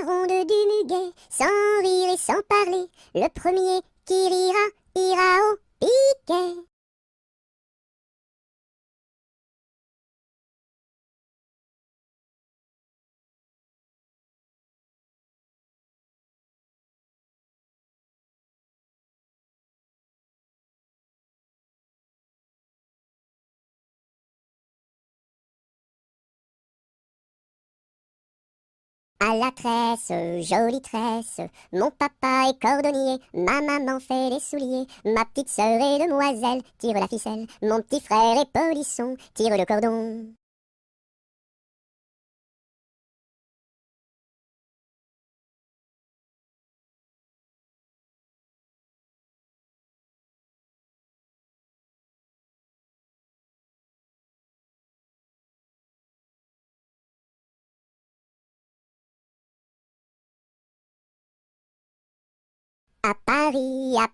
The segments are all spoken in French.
ronde du muguet, sans rire et sans parler, le premier qui rira, ira au piquet. À la tresse, jolie tresse, mon papa est cordonnier, ma maman fait les souliers, ma petite sœur est demoiselle, tire la ficelle, mon petit frère est polisson, tire le cordon. À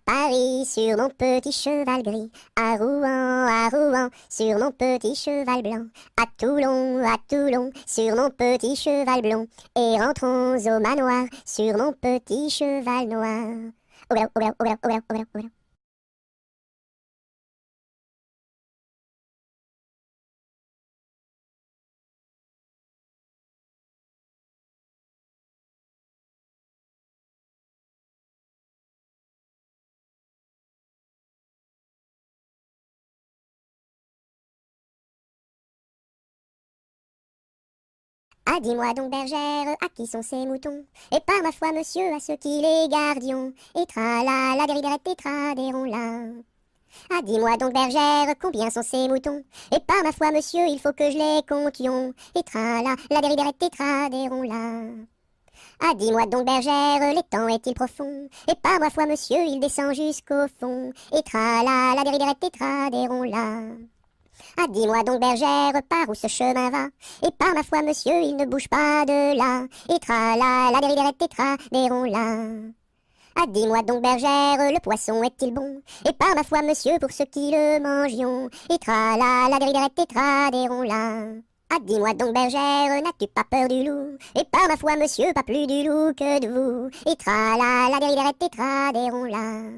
Paris, sur mon petit cheval gris, à Rouen, sur mon petit cheval blanc, à Toulon, sur mon petit cheval blond, et rentrons au manoir, sur mon petit cheval noir. Au galop, au galop, au galop, au galop, au galop, au galop. Ah, dis-moi donc, bergère, à qui sont ces moutons? Et par ma foi, monsieur, à ceux qui les gardions. Et tra la dériderette et tra là. Ah, dis-moi donc, bergère, combien sont ces moutons? Et par ma foi, monsieur, il faut que je les comptions. Et tra la dériderette et tra là. Ah, dis-moi donc, bergère, l'étang est-il profond? Et par ma foi, monsieur, il descend jusqu'au fond. Et tra la dériderette et tra là. Ah, dis-moi donc, bergère, par où ce chemin va? Et par ma foi, monsieur, il ne bouge pas de là. Et tra la dériderette et tra là. Ah, dis-moi donc, bergère, le poisson est-il bon? Et par ma foi, monsieur, pour ceux qui le mangions. Et tra la dériderette et tra là. Ah, dis-moi donc, bergère, n'as-tu pas peur du loup? Et par ma foi, monsieur, pas plus du loup que de vous. Et tra la dériderette et tra là.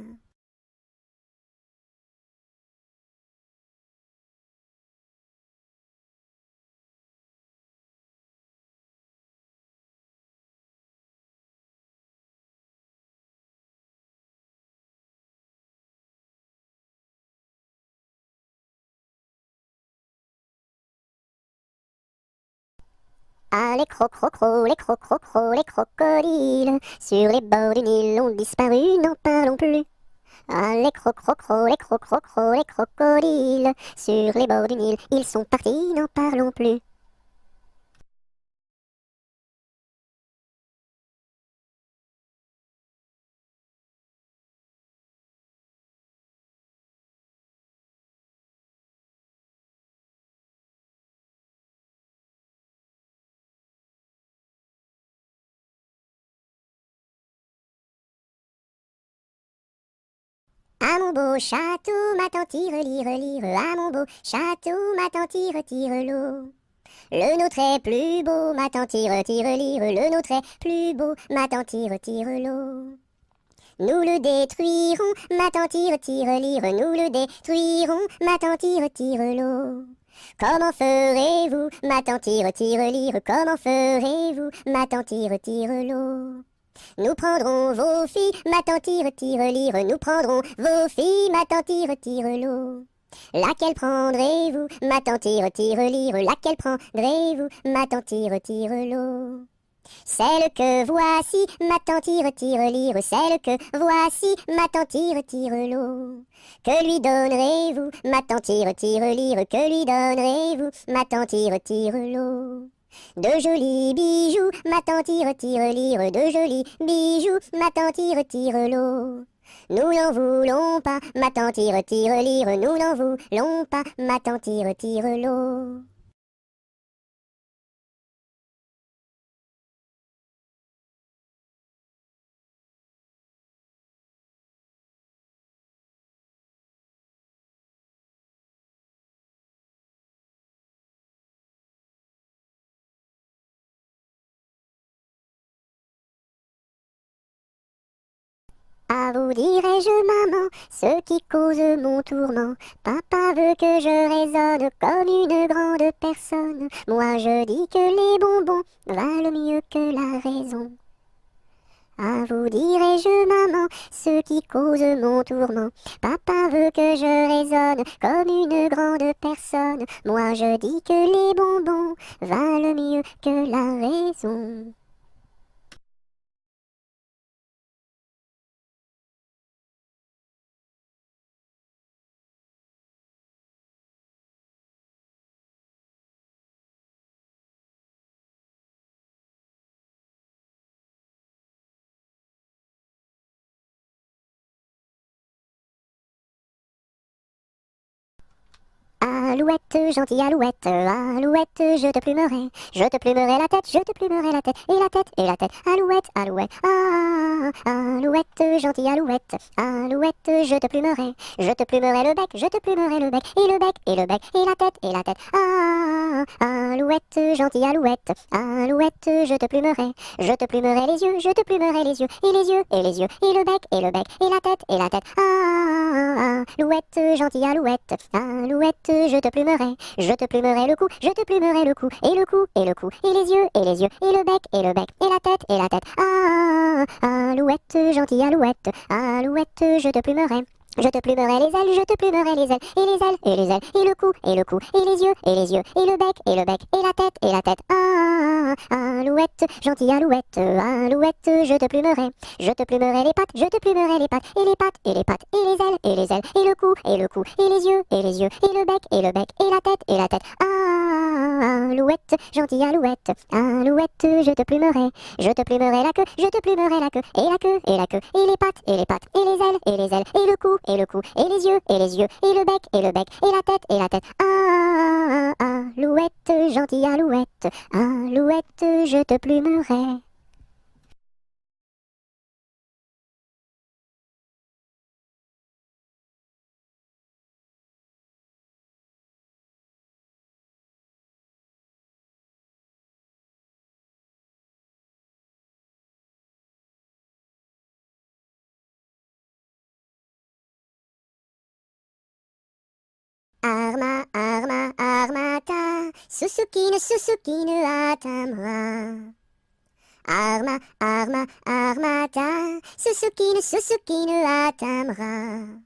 Ah, les les les crocodiles, sur les bords du Nil ont disparu, n'en parlons plus. Ah, les les crocodiles, sur les bords du Nil, ils sont partis, n'en parlons plus. À mon beau château, ma tante tire, lire, lire, à mon beau château, ma tante tire, tire l'eau. Le nôtre est plus beau, ma tante tire, tire, lire, le nôtre est plus beau, ma tante tire, tire l'eau. Nous le détruirons, ma tante tire, tire, lire, nous le détruirons, ma tante tire, tire l'eau. Comment ferez-vous, ma tante tire, tire, lire, comment ferez-vous, ma tante tire, tire l'eau. Nous prendrons vos filles, ma tante tire, tire, lire, nous prendrons vos filles, ma tante tire, tire l'eau. Laquelle prendrez-vous, ma tante tire, tire, lire, laquelle prendrez-vous, ma tante tire, tire l'eau. Celle que voici, ma tante tire, tire, lire, celle que voici, ma tante tire, tire l'eau. Que lui donnerez-vous, ma tante tire, tire, lire, que lui donnerez-vous, ma tante tire, tire l'eau. De jolis bijoux, ma tante tire, tire, lire, de jolis bijoux, ma tante tire, tire l'eau. Nous n'en voulons pas, ma tante tire, tire, lire, nous n'en voulons pas, ma tante tire, tire l'eau. À vous dirai-je, maman, ce qui cause mon tourment. Papa veut que je raisonne comme une grande personne. Moi je dis que les bonbons valent mieux que la raison. À vous dirai-je, maman, ce qui cause mon tourment. Papa veut que je raisonne comme une grande personne. Moi je dis que les bonbons valent mieux que la raison. Alouette, gentille alouette, alouette, je te plumerai la tête, je te plumerai la tête, et la tête, alouette, alouette, ah, alouette, gentille alouette, alouette, je te plumerai le bec, je te plumerai le bec, et le bec, et le bec, et la tête, ah, alouette, gentille alouette, alouette, je te plumerai les yeux, je te plumerai les yeux, et les yeux, et les yeux, et le bec, et la tête, ah, alouette, gentille alouette, alouette, je te plumerai le cou, je te plumerai le cou, et le cou, et le cou, et les yeux, et le bec, et la tête, ah, alouette, gentille alouette, alouette, je te plumerai les ailes, je te plumerai les ailes, et les ailes, et les ailes, et le cou, et les yeux, et le bec, et la tête, ah, alouette, gentille alouette, alouette, je te plumerai les pattes, je te plumerai les pattes, et les pattes, et les pattes, et les ailes, et les ailes, et le cou, et les yeux, et le bec, et la tête, ah, alouette, gentille alouette, alouette, je te plumerai la queue, je te plumerai la queue, et la queue, et la queue, et les pattes, et les pattes, et les ailes, et les ailes, et le cou, et les yeux, et le bec, et la tête, ah, alouette, gentille alouette, alouette, je te plumerai. Arma, arma, armata, Susukine, atamra. Arma, arma, armata, Susukine, atamra.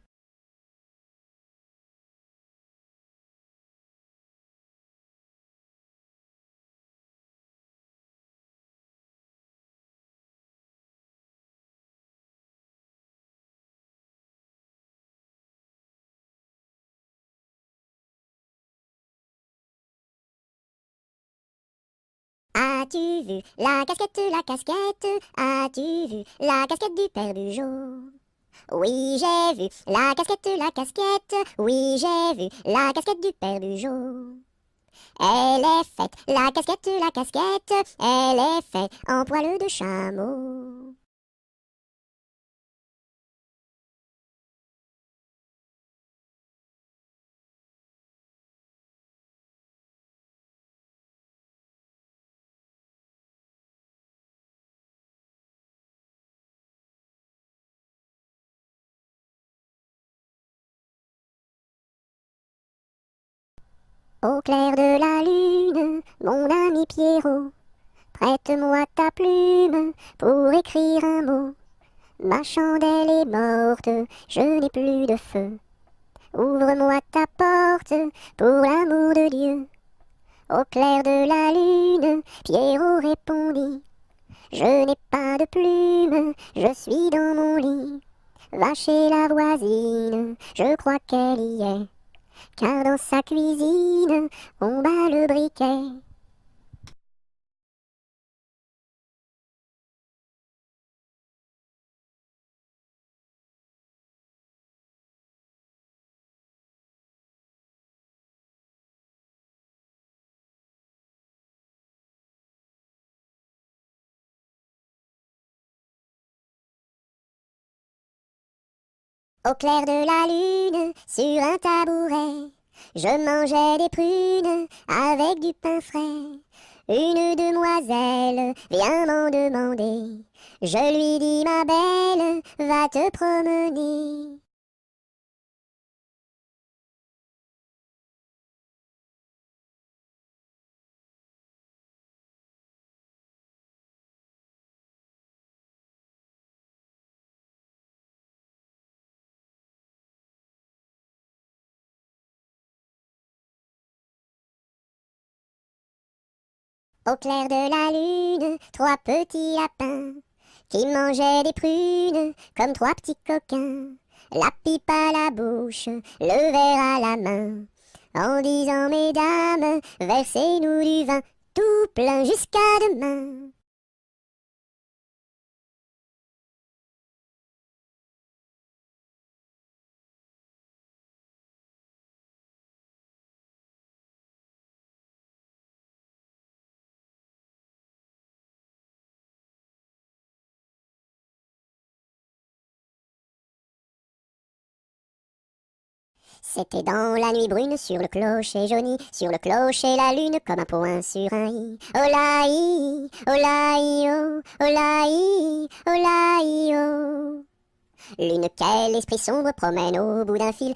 As-tu vu la casquette, as-tu vu la casquette du père Bugeaud? Oui, j'ai vu la casquette, oui, j'ai vu la casquette du père Bugeaud. Elle est faite, la casquette, elle est faite en poil de chameau. Au clair de la lune, mon ami Pierrot, prête-moi ta plume pour écrire un mot. Ma chandelle est morte, je n'ai plus de feu. Ouvre-moi ta porte pour l'amour de Dieu. Au clair de la lune, Pierrot répondit. Je n'ai pas de plume, je suis dans mon lit. Va chez la voisine, je crois qu'elle y est. Car dans sa cuisine, on bat le briquet. Au clair de la lune, sur un tabouret, je mangeais des prunes avec du pain frais. Une demoiselle vient m'en demander. Je lui dis ma belle, va te promener. Au clair de la lune, trois petits lapins qui mangeaient des prunes comme trois petits coquins. La pipe à la bouche, le verre à la main, en disant mesdames, versez-nous du vin tout plein jusqu'à demain. C'était dans la nuit brune sur le clocher jauni, sur le clocher la lune comme un point sur un i. Olaï, olaï, oh, olaï, olaï, oh. Lune, quel esprit sombre promène au bout d'un fil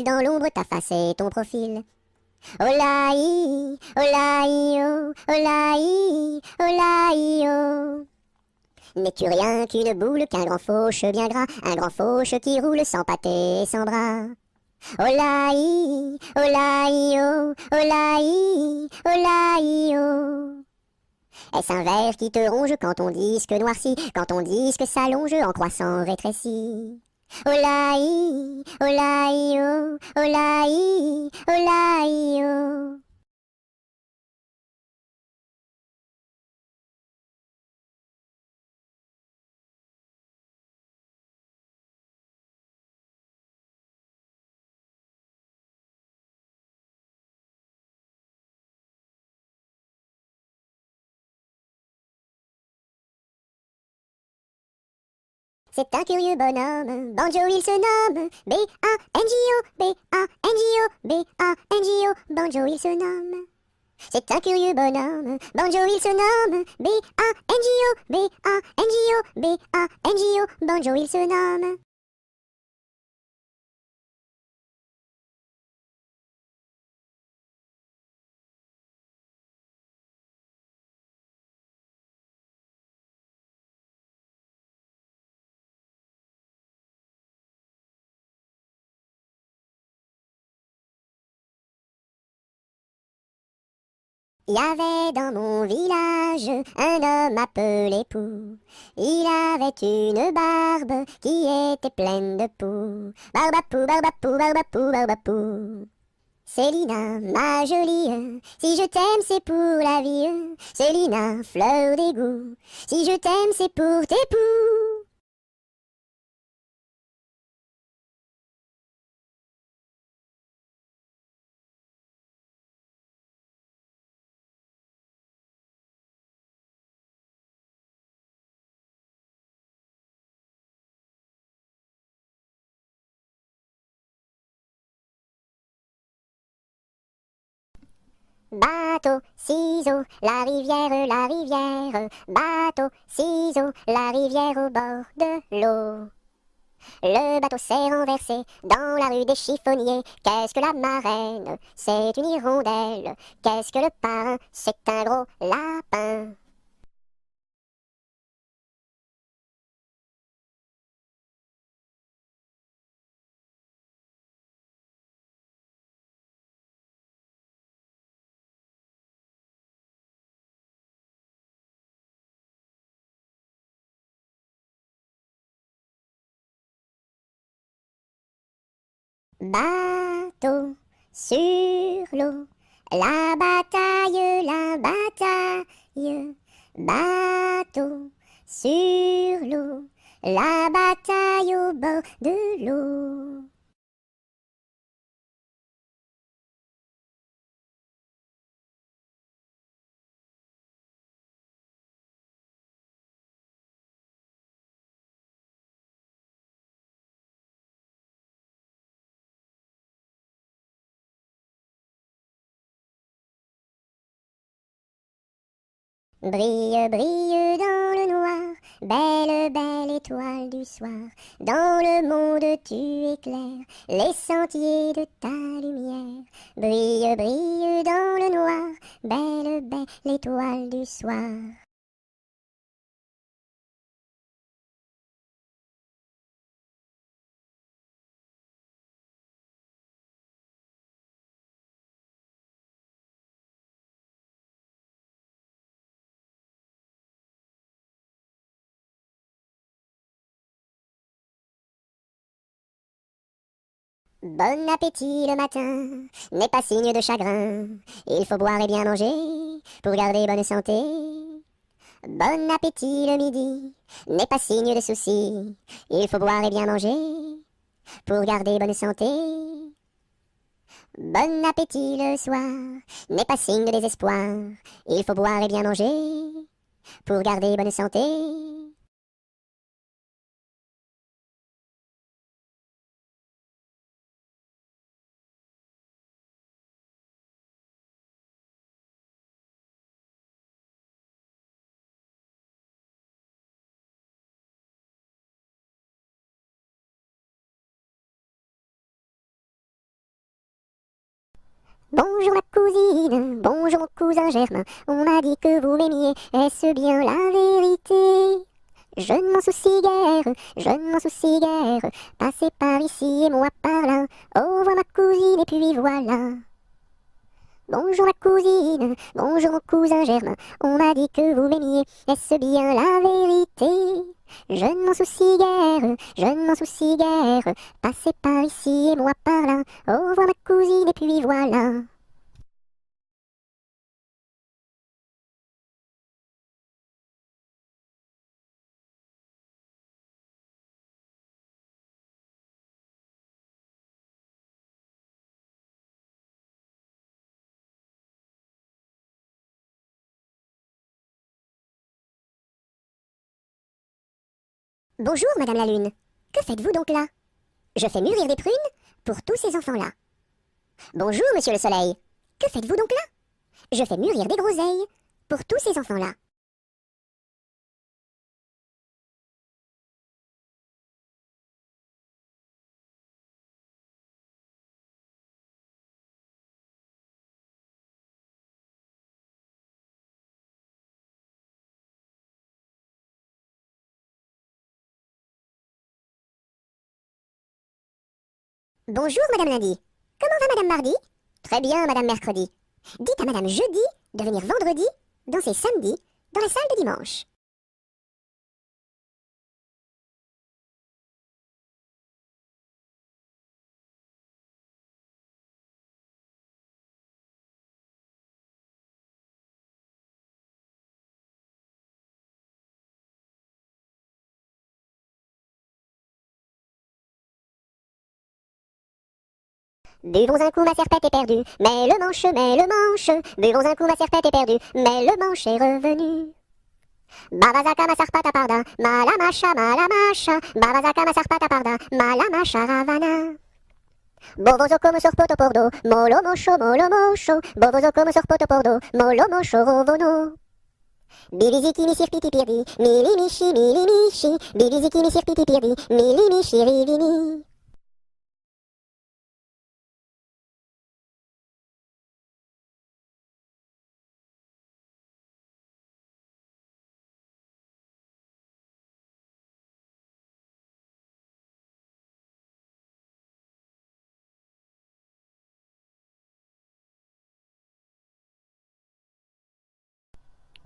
dans l'ombre ta face et ton profil. Olaï, olaï, oh, olaï, olaï, oh. N'es-tu rien qu'une boule, qu'un grand fauche bien gras, un grand fauche qui roule sans pâté et sans bras? Olaï, olaï, oh, olaï, olaï, oh. Est-ce un ver qui te ronge quand ton disque noircit, quand ton disque s'allonge en croissant rétréci? Olaï, olaï, oh, olaï, olaï, oh. C'est un curieux bonhomme, Banjo il se nomme, B-A-N-J-O, B-A-N-J-O, B-A-N-J-O, Banjo il se nomme. C'est un curieux bonhomme, Banjo il se nomme, B-A-N-J-O, B-A-N-J-O, B-A-N-J-O, Banjo il se nomme. Il y avait dans mon village un homme appelé Pou. Il avait une barbe qui était pleine de poux. Barbapou, barbapou, barbapou, barbapou. Célina, ma jolie, si je t'aime c'est pour la vie. Célina, fleur d'égout, si je t'aime c'est pour tes poux. Bateau, ciseaux, la rivière, bateau, ciseaux, la rivière au bord de l'eau. Le bateau s'est renversé dans la rue des chiffonniers. Qu'est-ce que la marraine? C'est une hirondelle. Qu'est-ce que le parrain? C'est un gros lapin. Bateau sur l'eau, la bataille. Bateau sur l'eau, la bataille au bord de l'eau. Brille, brille dans le noir, belle, belle étoile du soir. Dans le monde tu éclaires les sentiers de ta lumière. Brille, brille dans le noir, belle, belle étoile du soir. Bon appétit le matin n'est pas signe de chagrin. Il faut boire et bien manger pour garder bonne santé. Bon appétit le midi n'est pas signe de souci. Il faut boire et bien manger pour garder bonne santé. Bon appétit le soir n'est pas signe de désespoir. Il faut boire et bien manger pour garder bonne santé. Bonjour ma cousine, bonjour mon cousin Germain. On m'a dit que vous m'aimiez, est-ce bien la vérité? Je ne m'en soucie guère, je ne m'en soucie guère. Passez par ici et moi par là. Au revoir ma cousine et puis voilà. Bonjour ma cousine, bonjour mon cousin Germain. On m'a dit que vous m'aimiez, est-ce bien la vérité? Je ne m'en soucie guère, je ne m'en soucie guère. Passez par ici et moi par là. Au revoir ma cousine et puis voilà. Bonjour, Madame la Lune. Que faites-vous donc là? Je fais mûrir des prunes pour tous ces enfants-là. Bonjour, Monsieur le Soleil. Que faites-vous donc là? Je fais mûrir des groseilles pour tous ces enfants-là. Bonjour, Madame Lundi. Comment va Madame Mardi? Très bien, Madame Mercredi. Dites à Madame Jeudi de venir vendredi danser samedi dans la salle de dimanche. Buvons un coup, ma serpette est perdue, mais le manche, mais le manche. Buvons un coup, ma serpette est perdue, mais le manche est revenu. Babazaka ma sarpata parda, malamasha, malamasha. Babazaka ma sarpata parda, malamasha ravana. Bovozo come sur poto pordo, molo mosho, Bovozo come sur poto pordo, molo mosho rovono. Bibiziki mi sirpiti pirdi, mili mishi. Bibiziki mi sirpiti pirdi, mili mishi rivini.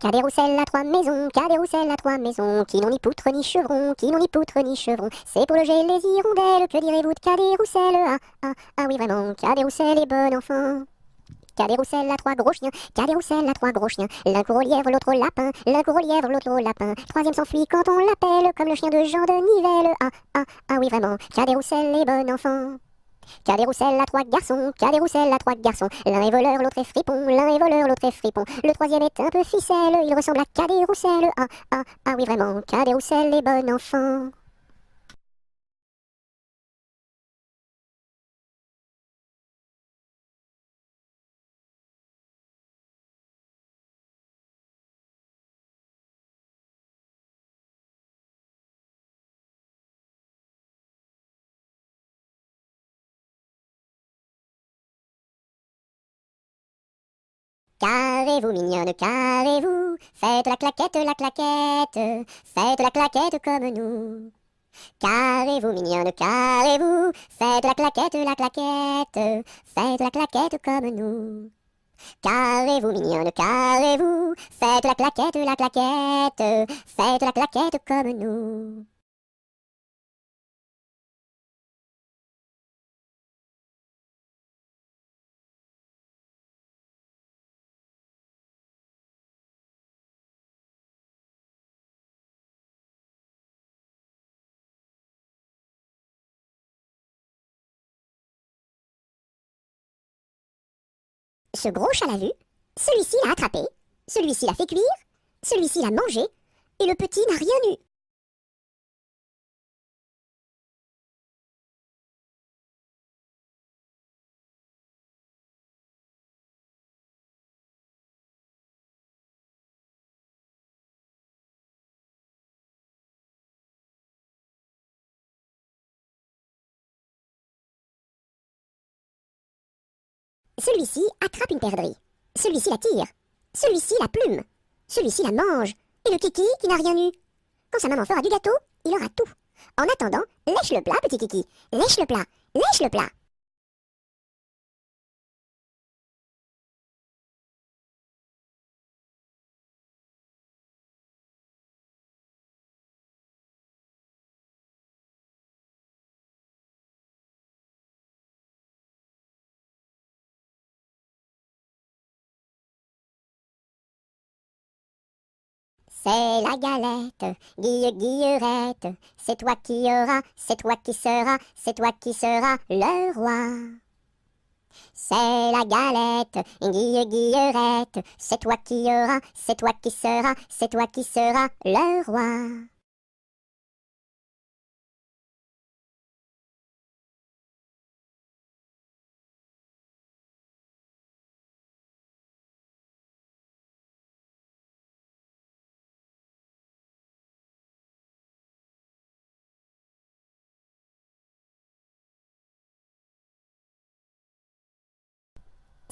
Cadet-Roussel a trois maisons, Cadet-Roussel a trois maisons, qui n'ont ni poutre ni chevron, qui n'ont ni poutre ni chevron. C'est pour loger les hirondelles, que direz-vous de Cadet-Roussel? Ah oui vraiment, Cadet-Roussel est bon enfant. Cadet-Roussel a trois gros chiens, Cadet-Roussel a trois gros chiens. L'un court au lièvre, l'autre au lapin, l'un court au lièvre, l'autre au lapin. Troisième s'enfuit quand on l'appelle, comme le chien de Jean de Nivelle. Ah oui vraiment, Cadet-Roussel est bon enfant. Cadet-Roussel a trois garçons, Cadet-Roussel a trois garçons. L'un est voleur, l'autre est fripon, l'un est voleur, l'autre est fripon. Le troisième est un peu ficelle, il ressemble à Cadet-Roussel. Ah oui vraiment, Cadet-Roussel est bon enfant. Carrez-vous, mignonne, carrez-vous, faites la claquette, faites la claquette comme nous. Carrez-vous, mignonne, carrez-vous, faites la claquette, faites la claquette comme nous. Carrez-vous, mignonne, carrez-vous, faites la claquette, faites la claquette comme nous. Ce gros chat l'a vu, celui-ci l'a attrapé, celui-ci l'a fait cuire, celui-ci l'a mangé, et le petit n'a rien eu. Celui-ci attrape une perdrix, celui-ci la tire, celui-ci la plume, celui-ci la mange, et le kiki qui n'a rien eu. Quand sa maman fera du gâteau, il aura tout. En attendant, lèche le plat, petit kiki, lèche le plat, lèche le plat. C'est la galette, guillerette, c'est toi qui auras, c'est toi qui seras, c'est toi qui seras le roi. C'est la galette, guillerette, c'est toi qui auras, c'est toi qui seras, c'est toi qui seras le roi.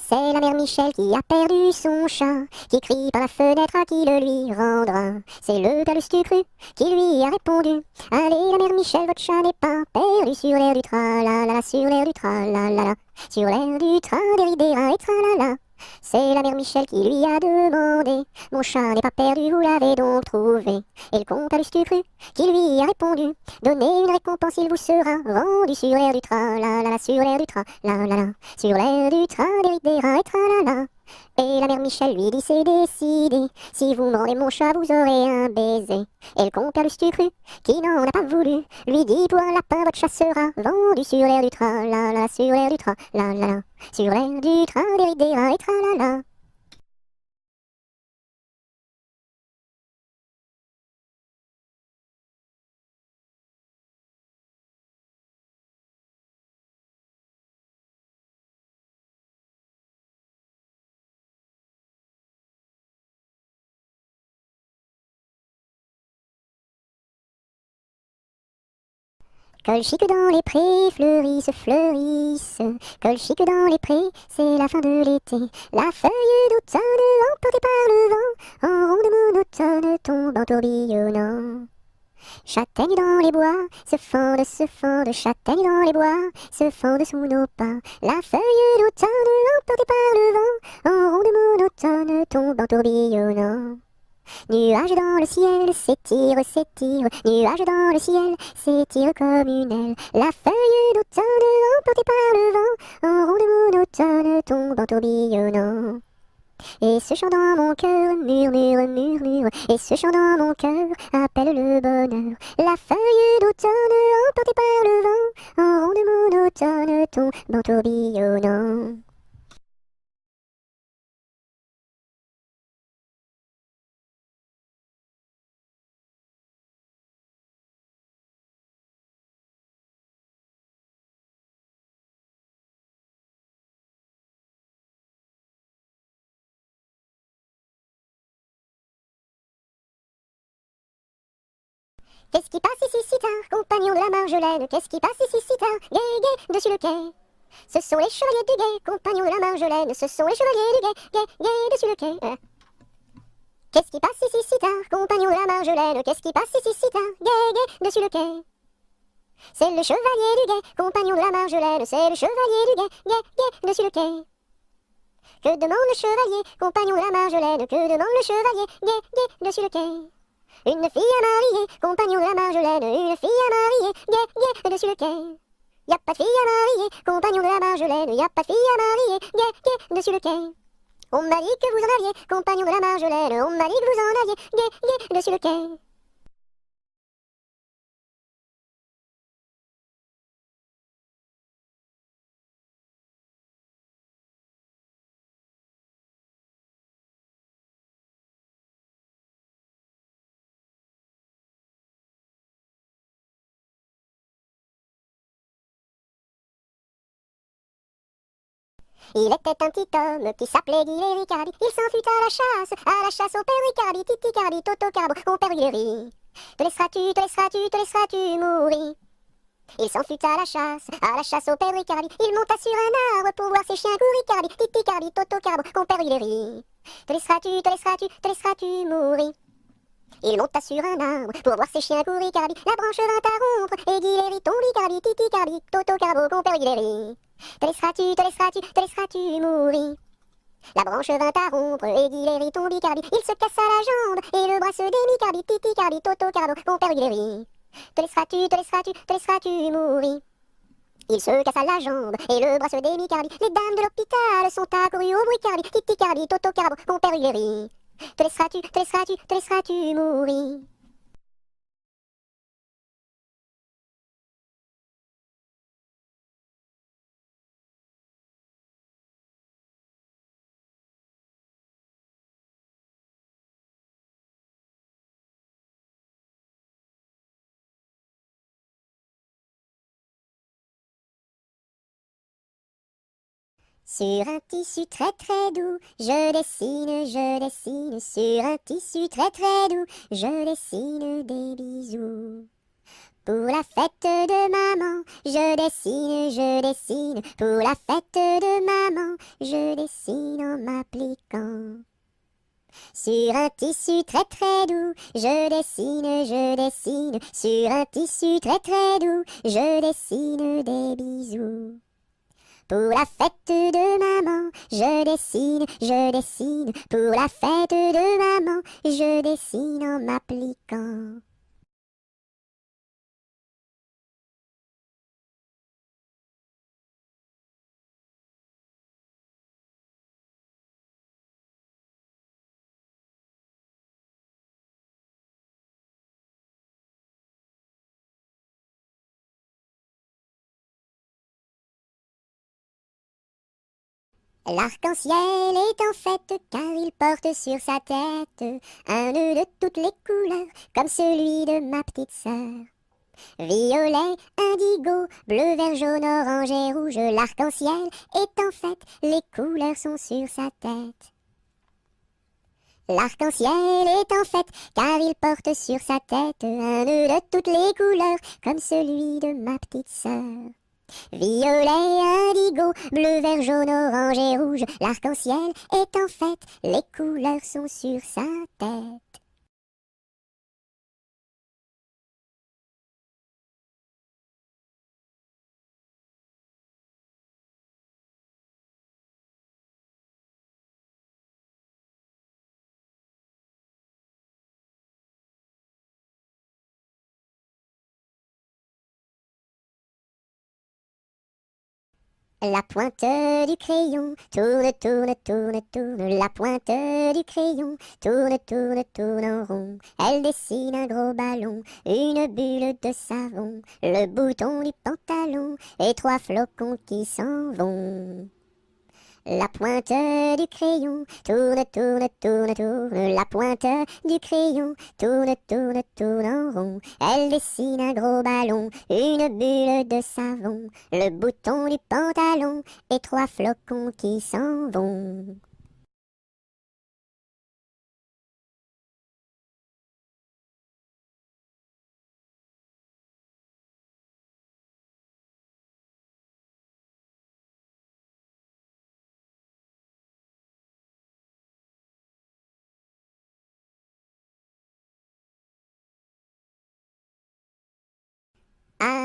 C'est la mère Michel qui a perdu son chat, qui crie par la fenêtre à qui le lui rendra. C'est le père Lustucru qui lui a répondu: allez, la mère Michel, votre chat n'est pas perdu sur l'air du tra-la-la, sur l'air du tra-la-la, sur l'air du tra-des-ri-des-ra et tra-la-la. C'est la mère Michel qui lui a demandé: mon chat n'est pas perdu, vous l'avez donc trouvé? Et le comte Lustucru qui lui a répondu: donnez une récompense, il vous sera rendu sur l'air du tra-la-la, sur l'air du tra-la-la, sur l'air du tra-des-ri-des-ra et tra-la-la. Et la mère Michel lui dit: c'est décidé, si vous me rendez mon chat, vous aurez un baiser. Et le comte Lustucru qui n'en a pas voulu, lui dit: pour un lapin, votre chat sera vendu sur l'air du tra-la-la, sur l'air du tra-la-la, sur l'air du tra-des-ri-des-ra et tra-la-la. Colchique dans les prés, fleurissent. Colchique dans les prés, c'est la fin de l'été. La feuille d'automne, emportée par le vent, en ronde monotone, tombe en tourbillonnant. Châtaignes dans les bois, se fendent, châtaignes dans les bois, se fendent sous nos pas. La feuille d'automne, emportée par le vent, en ronde monotone, tombe en tourbillonnant. Nuages dans le ciel, s'étire, nuages dans le ciel, s'étire comme une aile. La feuille d'automne, emportée par le vent, en ronde monotone, tombe en tourbillonnant. Et ce chant dans mon cœur murmure, et ce chant dans mon cœur appelle le bonheur. La feuille d'automne, emportée par le vent, en ronde monotone, tombe en tourbillonnant. Qu'est-ce qui passe ici si tard, compagnon de la Marjolaine? Qu'est-ce qui passe ici si tard, gai, gai, dessus le quai? Ce sont les chevaliers du guet, compagnons de la Marjolaine. Ce sont les chevaliers du guet, guet, guet, dessus le quai. Qu'est-ce qui passe ici si tard, compagnons de la Marjolaine? Qu'est-ce qui passe ici si tard, guet, guet, dessus le quai? C'est le chevalier du guet, compagnon de la Marjolaine. C'est le chevalier du guet, guet, guet, dessus le quai. Que demande le chevalier, compagnon de la Marjolaine? Que demande le chevalier, guet, guet, dessus le quai? Une fille à marier, compagnon de la Marjolaine. Une fille à marier, guet, guet, dessus le quai. Y a pas de fille à marier, compagnon de la Marjolaine. Y a pas de fille à marier, guet, guet, dessus le quai. On m'a dit que vous en aviez, compagnon de la Marjolaine. On m'a dit que vous en aviez, guet, guet, dessus le quai. Il était un petit homme qui s'appelait Guy Ricardi. Il s'en fut à la chasse au père Ricardi, Titi Cardi, Toto Carbo, mon père Guilleri. Te laisseras-tu, te laisseras-tu, te laisseras-tu mourir? Il s'en fut à la chasse au père Ricardi. Il monta sur un arbre pour voir ses chiens courir, Ricardi, Titi Cardi, Toto Carbo, mon père Guilleri. Te laisseras-tu, te laisseras-tu, te laisseras-tu mourir? Il monta sur un arbre pour voir ses chiens courir, Cardi. La branche vint à rompre et Guilleri tombe, Cardi, Titi Cardi, Toto Carbo, mon père Guilleri. Te laisseras-tu, te laisseras-tu, te laisseras-tu mourir? La branche vint à rompre et Guilleri tombe, Cardi. Il se cassa la jambe et le bras se démit, Cardi, Titi Cardi, Toto Carbo, mon père Guilleri. Te laisseras-tu, te laisseras-tu, te laisseras-tu mourir? Il se cassa la jambe et le bras se démit, Cardi. Les dames de l'hôpital sont accourues au bruit, Cardi, Titi Cardi, Toto Carbo, mon père Guilleri. Te laisseras-tu, te laisseras-tu, te laisseras-tu mourir? Sur un tissu très très doux, je dessine, sur un tissu très très doux, je dessine des bisous. Pour la fête de maman, je dessine, pour la fête de maman, je dessine en m'appliquant. Sur un tissu très très doux, je dessine, sur un tissu très très doux, je dessine des bisous. Pour la fête de maman, je dessine, pour la fête de maman, je dessine en m'appliquant. L'arc-en-ciel est en fête car il porte sur sa tête un nœud de toutes les couleurs comme celui de ma petite sœur. Violet, indigo, bleu, vert, jaune, orange et rouge, l'arc-en-ciel est en fête, les couleurs sont sur sa tête. L'arc-en-ciel est en fête car il porte sur sa tête un nœud de toutes les couleurs comme celui de ma petite sœur. Violet, indigo, bleu, vert, jaune, orange et rouge, l'arc-en-ciel est en fête, les couleurs sont sur sa tête. La pointe du crayon tourne, tourne, tourne, tourne. La pointe du crayon tourne, tourne, tourne en rond. Elle dessine un gros ballon, une bulle de savon, le bouton du pantalon et trois flocons qui s'en vont. La pointe du crayon tourne, tourne, tourne, tourne. La pointe du crayon tourne, tourne, tourne en rond. Elle dessine un gros ballon, une bulle de savon, le bouton du pantalon et trois flocons qui s'en vont.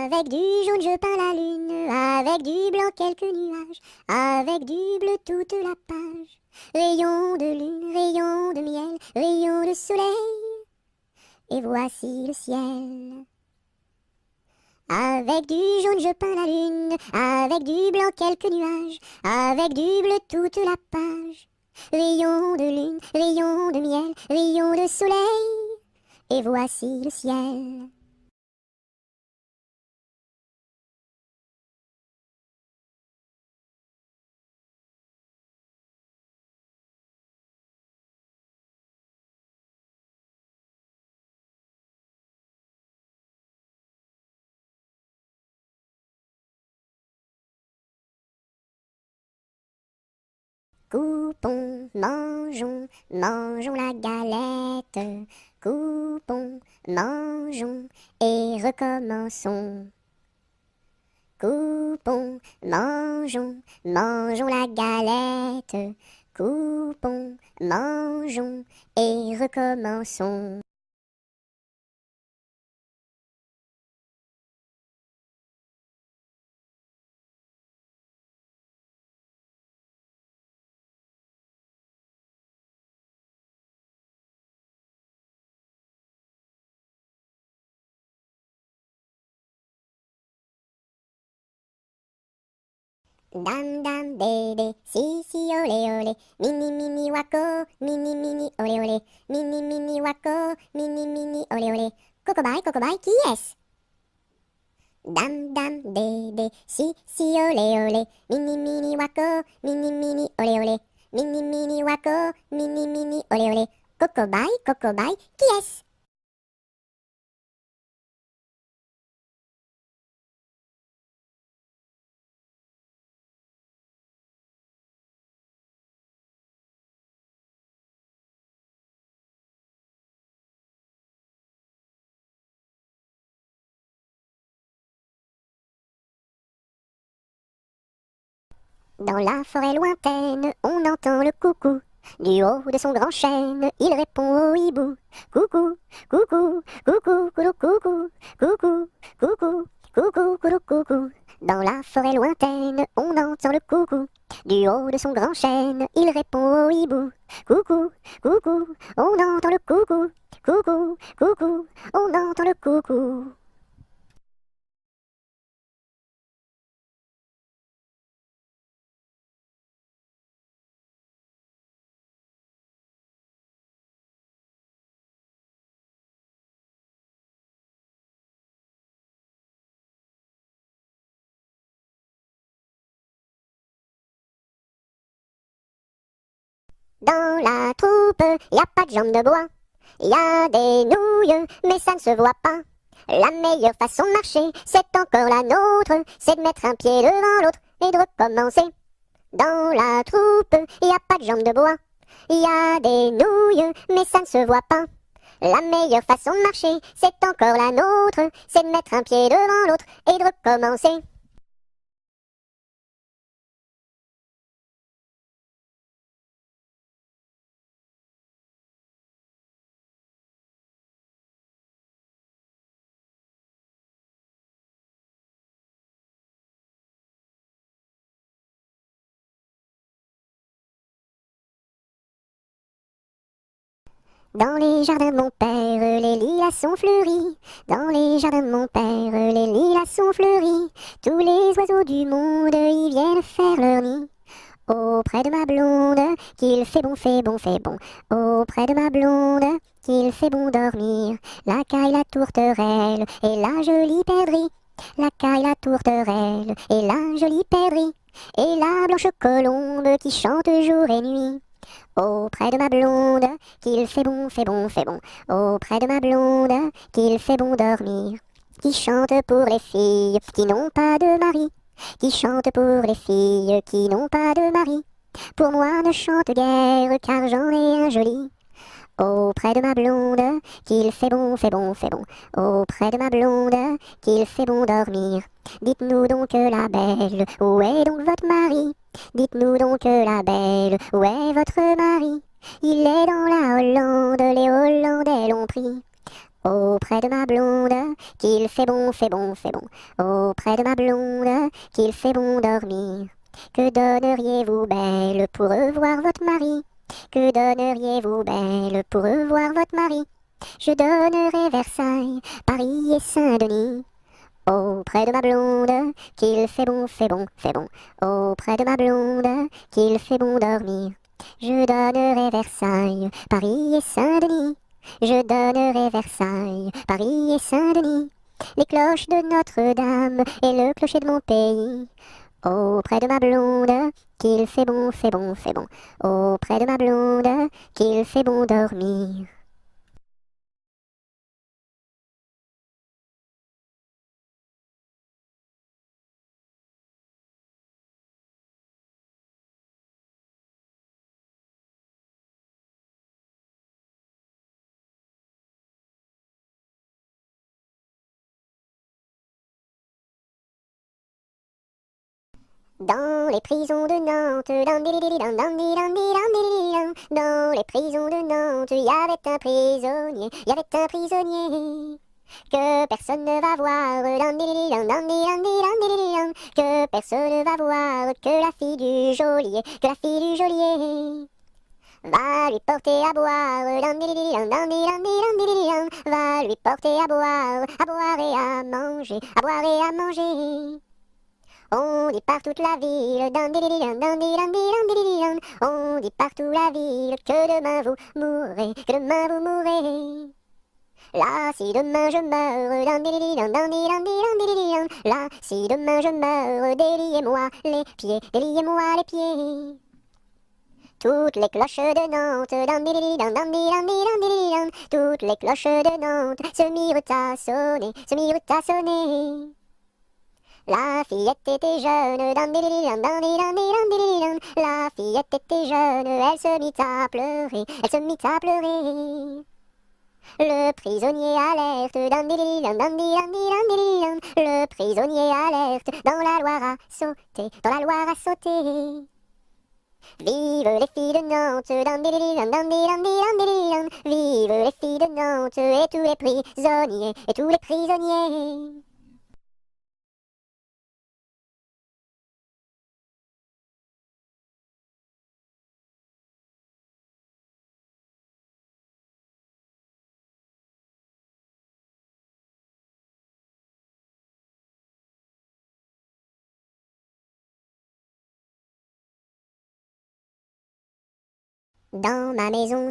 Avec du jaune je peins la lune, avec du blanc quelques nuages, avec du bleu toute la page. Rayon de lune, rayon de miel, rayon de soleil, et voici le ciel. Avec du jaune je peins la lune, avec du blanc quelques nuages, avec du bleu toute la page. Rayon de lune, rayon de miel, rayon de soleil, et voici le ciel. Coupons, mangeons, mangeons la galette. Coupons, mangeons et recommençons. Coupons, mangeons, mangeons la galette. Coupons, mangeons et recommençons. Dam dam bébé, si si olé olé, mini mini wako, mini mini olé olé, mini mini wako, mini mini olé olé. Cocobaye, qui est-ce? Dam dam bébé, si si olé olé, mini mini wako, mini mini olé olé, mini mini wako, mini mini olé olé. Cocobaye, qui est-ce? Dans la forêt lointaine, on entend le coucou. Du haut de son grand chêne, il répond au hibou. Coucou, coucou, coucou, coucou, coucou, coucou, coucou, coucou, coucou, coucou. Dans la forêt lointaine, on entend le coucou. Du haut de son grand chêne, il répond au hibou. Coucou, coucou, on entend le coucou. Coucou, coucou, on entend le coucou. Dans la troupe, y a pas de jambes de bois. Y a des nouilles, mais ça ne se voit pas. La meilleure façon de marcher, c'est encore la nôtre. C'est de mettre un pied devant l'autre et de recommencer. Dans la troupe, y a pas de jambes de bois. Y a des nouilles, mais ça ne se voit pas. La meilleure façon de marcher, c'est encore la nôtre. C'est de mettre un pied devant l'autre et de recommencer. Dans les jardins de mon père, les lilas sont fleuris. Dans les jardins de mon père, les lilas sont fleuris. Tous les oiseaux du monde y viennent faire leur nid. Auprès de ma blonde, qu'il fait bon, fait bon, fait bon. Auprès de ma blonde, qu'il fait bon dormir. La caille, la tourterelle et la jolie perdrix. La caille, la tourterelle et la jolie perdrix. Et la blanche colombe qui chante jour et nuit. Auprès de ma blonde, qu'il fait bon, fait bon, fait bon. Auprès de ma blonde, qu'il fait bon dormir. Qui chante pour les filles qui n'ont pas de mari. Qui chante pour les filles qui n'ont pas de mari. Pour moi ne chante guère car j'en ai un joli. Auprès de ma blonde, qu'il fait bon, fait bon, fait bon. Auprès de ma blonde, qu'il fait bon dormir. Dites-nous donc la belle, où est donc votre mari? Dites-nous donc la belle, où est votre mari? Il est dans la Hollande, les Hollandais l'ont pris. Auprès de ma blonde, qu'il fait bon, fait bon, fait bon. Auprès de ma blonde, qu'il fait bon dormir. Que donneriez-vous, belle, pour revoir votre mari? Que donneriez-vous, belle, pour revoir votre mari? Je donnerais Versailles, Paris et Saint-Denis. Auprès de ma blonde, qu'il fait bon, fait bon, fait bon. Auprès de ma blonde, qu'il fait bon dormir. Je donnerai Versailles, Paris et Saint-Denis. Je donnerai Versailles, Paris et Saint-Denis. Les cloches de Notre-Dame et le clocher de mon pays. Auprès de ma blonde, qu'il fait bon, fait bon, fait bon. Auprès de ma blonde, qu'il fait bon dormir. Dans les prisons de Nantes, dans les prisons de Nantes, il y avait un prisonnier, il y avait un prisonnier que personne ne va voir, que personne ne va voir, que la fille du geôlier, que la fille du geôlier va lui porter à boire, va lui porter à boire et à manger, à boire et à manger. On dit partout la ville, on dit partout la ville que demain vous mourrez, que demain vous mourrez. Là, si demain je meurs, là, si demain je meurs, déliez-moi les pieds, déliez-moi les pieds. Toutes les cloches de Nantes, toutes les cloches de Nantes se mirent à sonner, se mirent à sonner. La fillette était jeune, la fillette était jeune, elle se mit à pleurer, elle se mit à pleurer. Le prisonnier alerte, le prisonnier alerte, dans la Loire à sauter, dans la Loire à sauter. Vive les filles de Nantes, vive les filles de Nantes, et tous les prisonniers, et tous les prisonniers.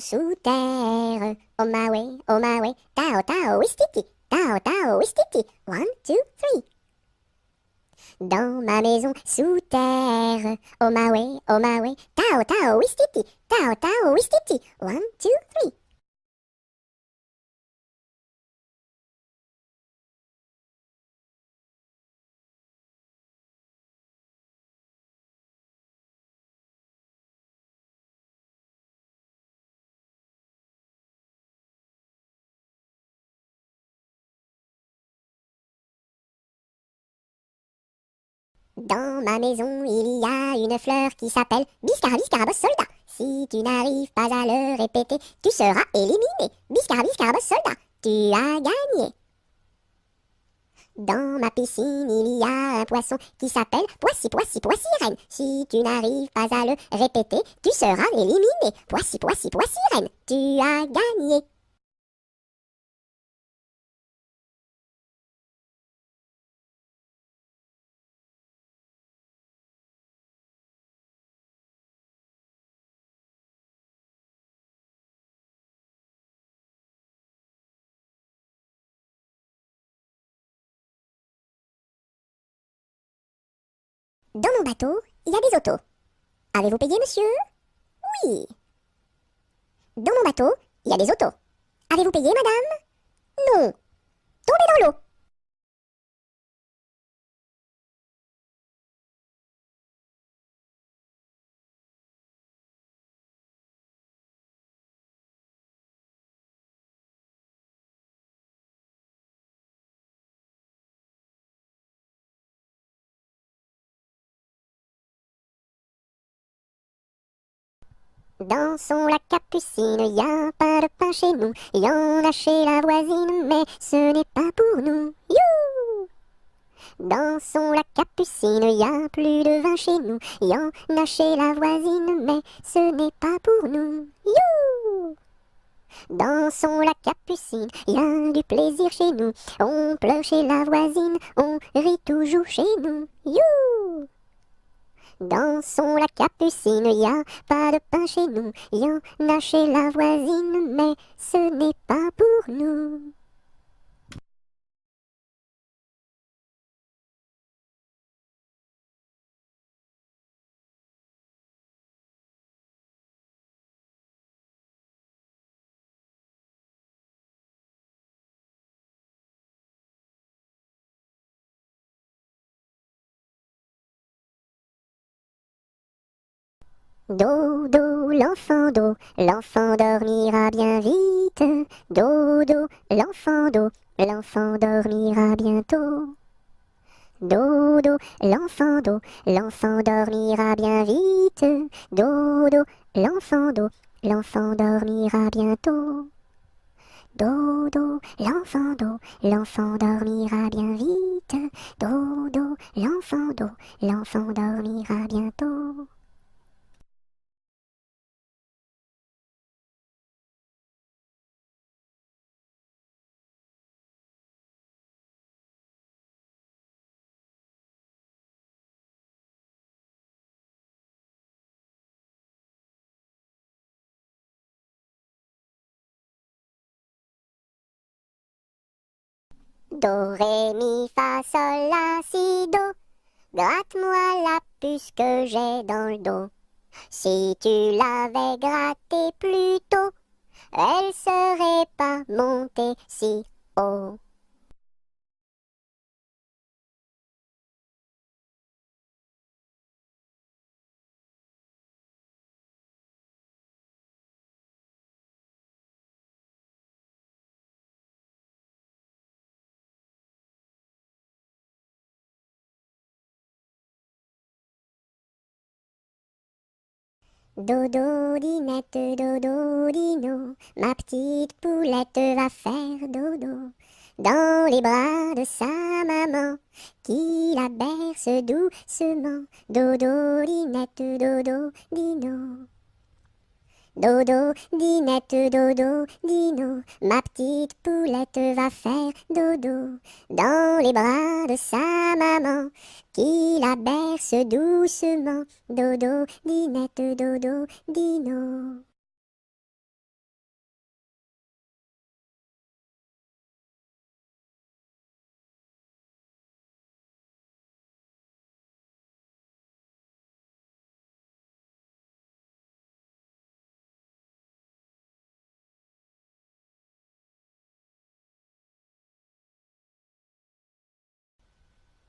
Sous terre, oh my way, tao tao wistiti, tao tao wistiti, 1, 2, 3. Dans ma maison sous terre, oh my way, tao tao wistiti, 1, 2, 3. Dans ma maison, il y a une fleur qui s'appelle Biscara Biscarabos soldat. Si tu n'arrives pas à le répéter, tu seras éliminé. Biscara Biscarabos soldat, tu as gagné. Dans ma piscine, il y a un poisson qui s'appelle Poissy Reine. Si tu n'arrives pas à le répéter, tu seras éliminé. Poissy Reine, tu as gagné. Dans mon bateau, il y a des autos. Avez-vous payé, monsieur? Oui. Dans mon bateau, il y a des autos. Avez-vous payé, madame? Non. Tombez dans l'eau. Dansons la capucine, y a pas de pain chez nous, y en a chez la voisine, mais ce n'est pas pour nous. You! Dansons la capucine, y a plus de vin chez nous, y en a chez la voisine, mais ce n'est pas pour nous. You! Dansons la capucine, y a du plaisir chez nous, on pleure chez la voisine, on rit toujours chez nous. You! Dansons la capucine, y a pas de pain chez nous, y en a chez la voisine, mais ce n'est pas pour nous. Dodo, l'enfant dormira bien vite. Dodo, l'enfant dormira bientôt. Dodo, l'enfant dormira bien vite. Dodo, l'enfant dormira bientôt. Dodo, l'enfant dormira bien vite. Dodo, l'enfant dormira bientôt. Do, ré, mi, fa, sol, la, si, do. Gratte-moi la puce que j'ai dans le dos. Si tu l'avais grattée plus tôt, elle serait pas montée si haut. Dodo, dinette, dodo, dino, ma petite poulette va faire dodo dans les bras de sa maman qui la berce doucement. Dodo, dinette, dodo, dino. Dodo, dinette, dodo, dino, ma petite poulette va faire dodo dans les bras de sa maman qui la berce doucement. Dodo, dinette, dodo, dino.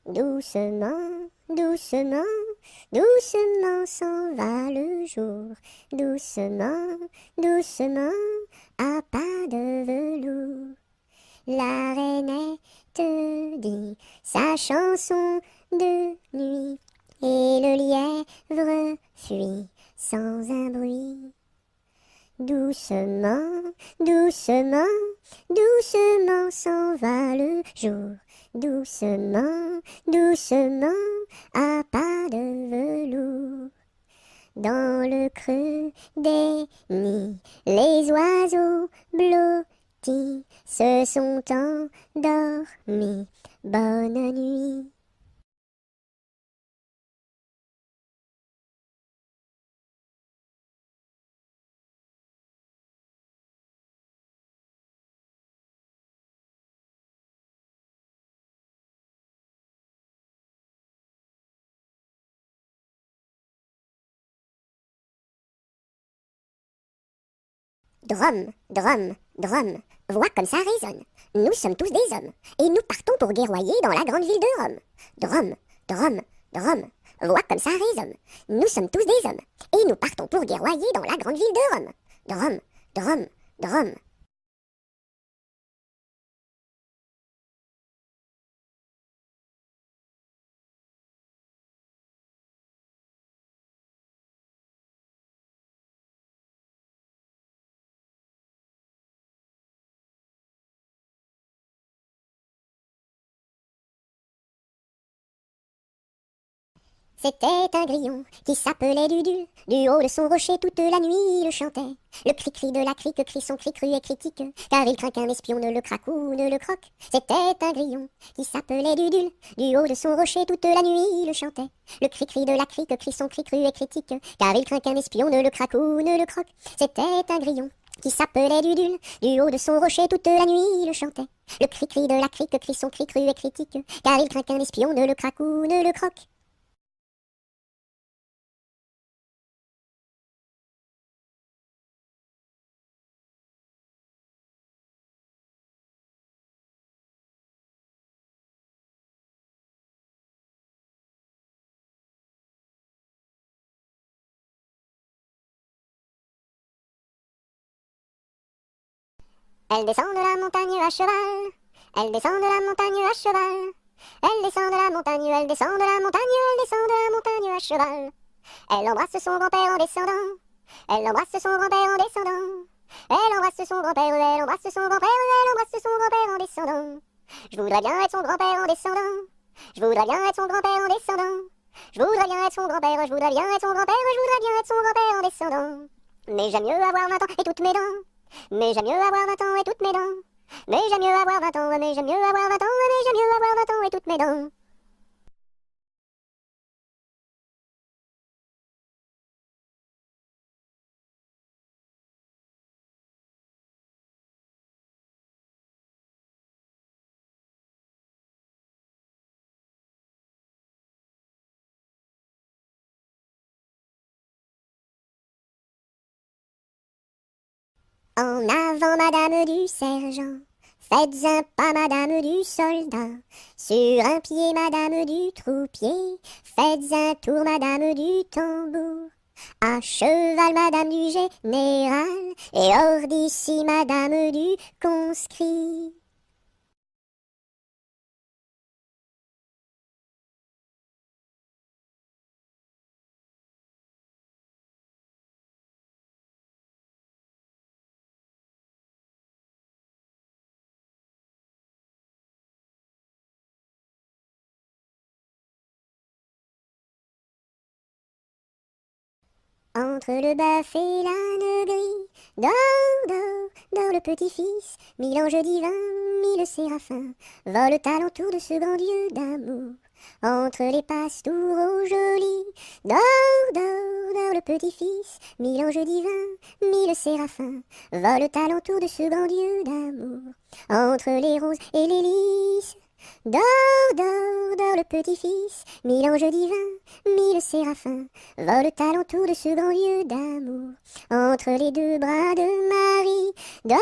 Doucement, doucement, doucement s'en va le jour. Doucement, doucement, à pas de velours. La rainette dit sa chanson de nuit, et le lièvre fuit sans un bruit. Doucement, doucement, doucement s'en va le jour. Doucement, doucement, à pas de velours. Dans le creux des nids, les oiseaux blottis se sont endormis. Bonne nuit. Drum, drum, drum, vois comme ça résonne. Nous sommes tous des hommes, et nous partons pour guerroyer dans la grande ville de Rome. Drum, drum, drum, vois comme ça résonne. Nous sommes tous des hommes, et nous partons pour guerroyer dans la grande ville de Rome. Drum, drum, drum. C'était un grillon qui s'appelait Dudule. Du haut de son rocher toute la nuit il chantait. Le cri-cri de la crique crie son cri cru et critique, car il craint qu'un espion ne le craque ou ne le croque. C'était un grillon qui s'appelait Dudule. Du haut de son rocher toute la nuit il chantait. Le cri-cri de la crique crie son cri cru et critique, car il craint qu'un espion ne le craque ou ne le croque. C'était un grillon qui s'appelait Dudule. Du haut de son rocher toute la nuit il chantait. Le cri-cri de la crique crie son cri cru et critique, car il craint qu'un espion ne le craque ou ne le croque. Elle descend de la montagne à cheval. Elle descend de la montagne à cheval. Elle descend de la montagne, elle descend de la montagne, elle descend de la montagne à cheval. Elle embrasse son grand-père en descendant. Elle embrasse son grand-père en descendant. Elle embrasse son grand-père, elle embrasse son grand-père, elle embrasse son grand-père en descendant. Je voudrais bien être son grand-père en descendant. Je voudrais bien être son grand-père en descendant. Je voudrais bien être son grand-père, je voudrais bien être son grand-père, je voudrais bien être son grand-père en descendant. Mais j'aime mieux avoir 20 ans et toutes mes dents. Mais j'aime mieux avoir 20 ans et toutes mes dents. Mais j'aime mieux avoir 20 ans, mais j'aime mieux avoir 20 ans, mais j'aime mieux avoir 20 ans et toutes mes dents. En avant, madame du sergent, faites un pas, madame du soldat. Sur un pied, madame du troupier, faites un tour, madame du tambour. À cheval, madame du général, et hors d'ici, madame du conscrit. Entre le bœuf et l'âne gris, dors, dors, dors le petit-fils, mille anges divins, mille séraphins, volent alentour de ce grand Dieu d'amour. Entre les pastours au joli, dors, dors, dors le petit-fils, mille anges divins, mille séraphins, volent alentour de ce grand Dieu d'amour. Entre les roses et les lys, dors, dors, dors le petit-fils, mille anges divins, mille séraphins, volent alentour de ce grand lieu d'amour. Entre les deux bras de Marie, dors,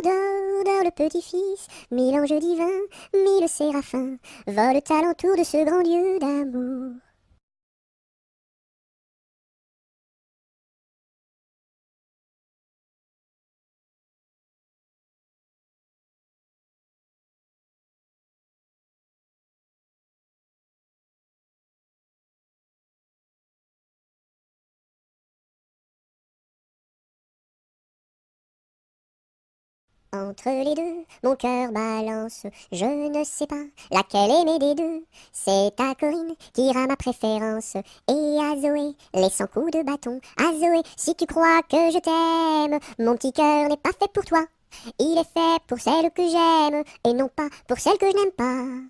dors, dors le petit-fils, mille anges divins, mille séraphins, volent alentour de ce grand lieu d'amour. Entre les deux, mon cœur balance, je ne sais pas laquelle aimer des deux. C'est à Corinne qui ira ma préférence, et à Zoé, les 100 coups de bâton. À Zoé, si tu crois que je t'aime, mon petit cœur n'est pas fait pour toi. Il est fait pour celle que j'aime, et non pas pour celle que je n'aime pas.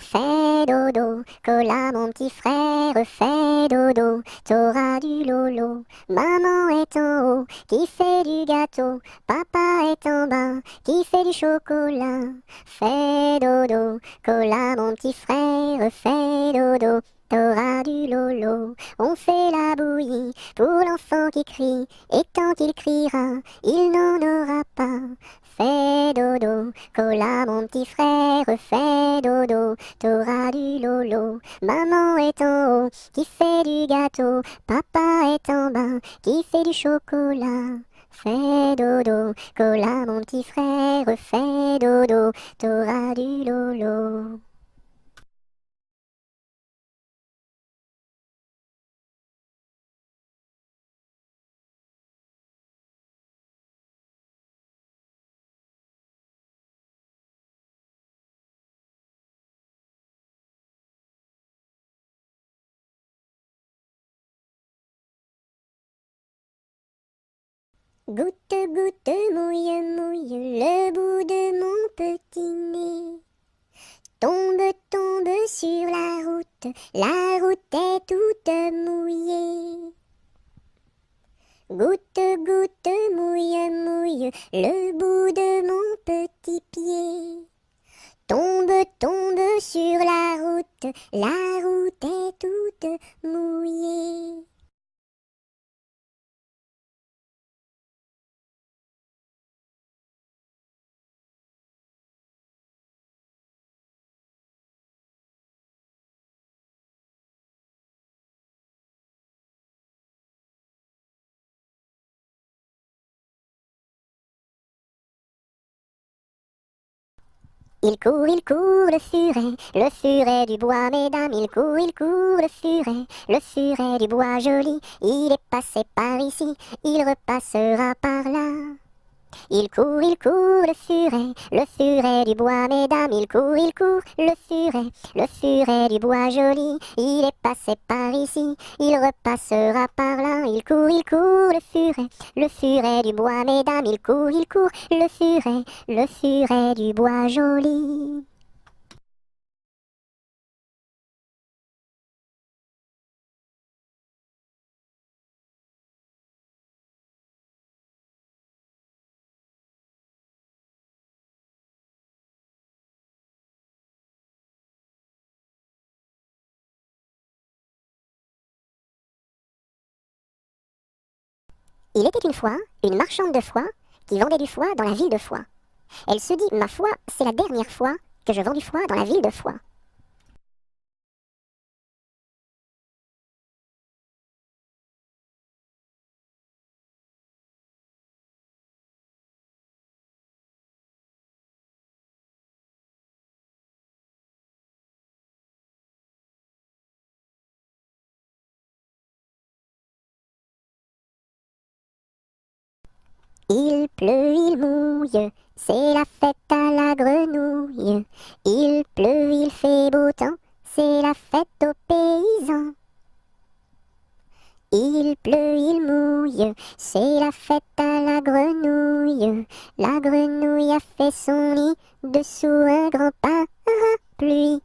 Fais dodo, cola mon petit frère, fais dodo, t'auras du lolo. Maman est en haut, qui fait du gâteau, papa est en bas, qui fait du chocolat. Fais dodo, cola mon petit frère, fais dodo, t'auras du lolo. On fait la bouillie pour l'enfant qui crie, et quand il criera, il n'en aura pas. Fais dodo, cola mon petit frère, fais dodo, t'auras du lolo. Maman est en haut, qui fait du gâteau, papa est en bas, qui fait du chocolat. Fais fais dodo. Cola, mon petit frère, fais dodo. T'auras du lolo. Goutte, goutte, mouille, mouille le bout de mon petit nez. Tombe, tombe sur la route est toute mouillée. Goutte, goutte, mouille, mouille le bout de mon petit pied. Tombe, tombe sur la route est toute mouillée. Il court, le furet du bois, mesdames, il court, le furet du bois joli, il est passé par ici, il repassera par là. Il court, le furet du bois, mesdames, il court, le furet du bois joli, il est passé par ici, il repassera par là. Il court, le furet du bois, mesdames, il court, le furet du bois joli. Il était une fois une marchande de foie qui vendait du foie dans la ville de Foix. Elle se dit, ma foi, c'est la dernière fois que je vends du foie dans la ville de Foix. Il pleut, il mouille, c'est la fête à la grenouille. Il pleut, il fait beau temps, c'est la fête aux paysans. Il pleut, il mouille, c'est la fête à la grenouille. La grenouille a fait son nid dessous un grand parapluie.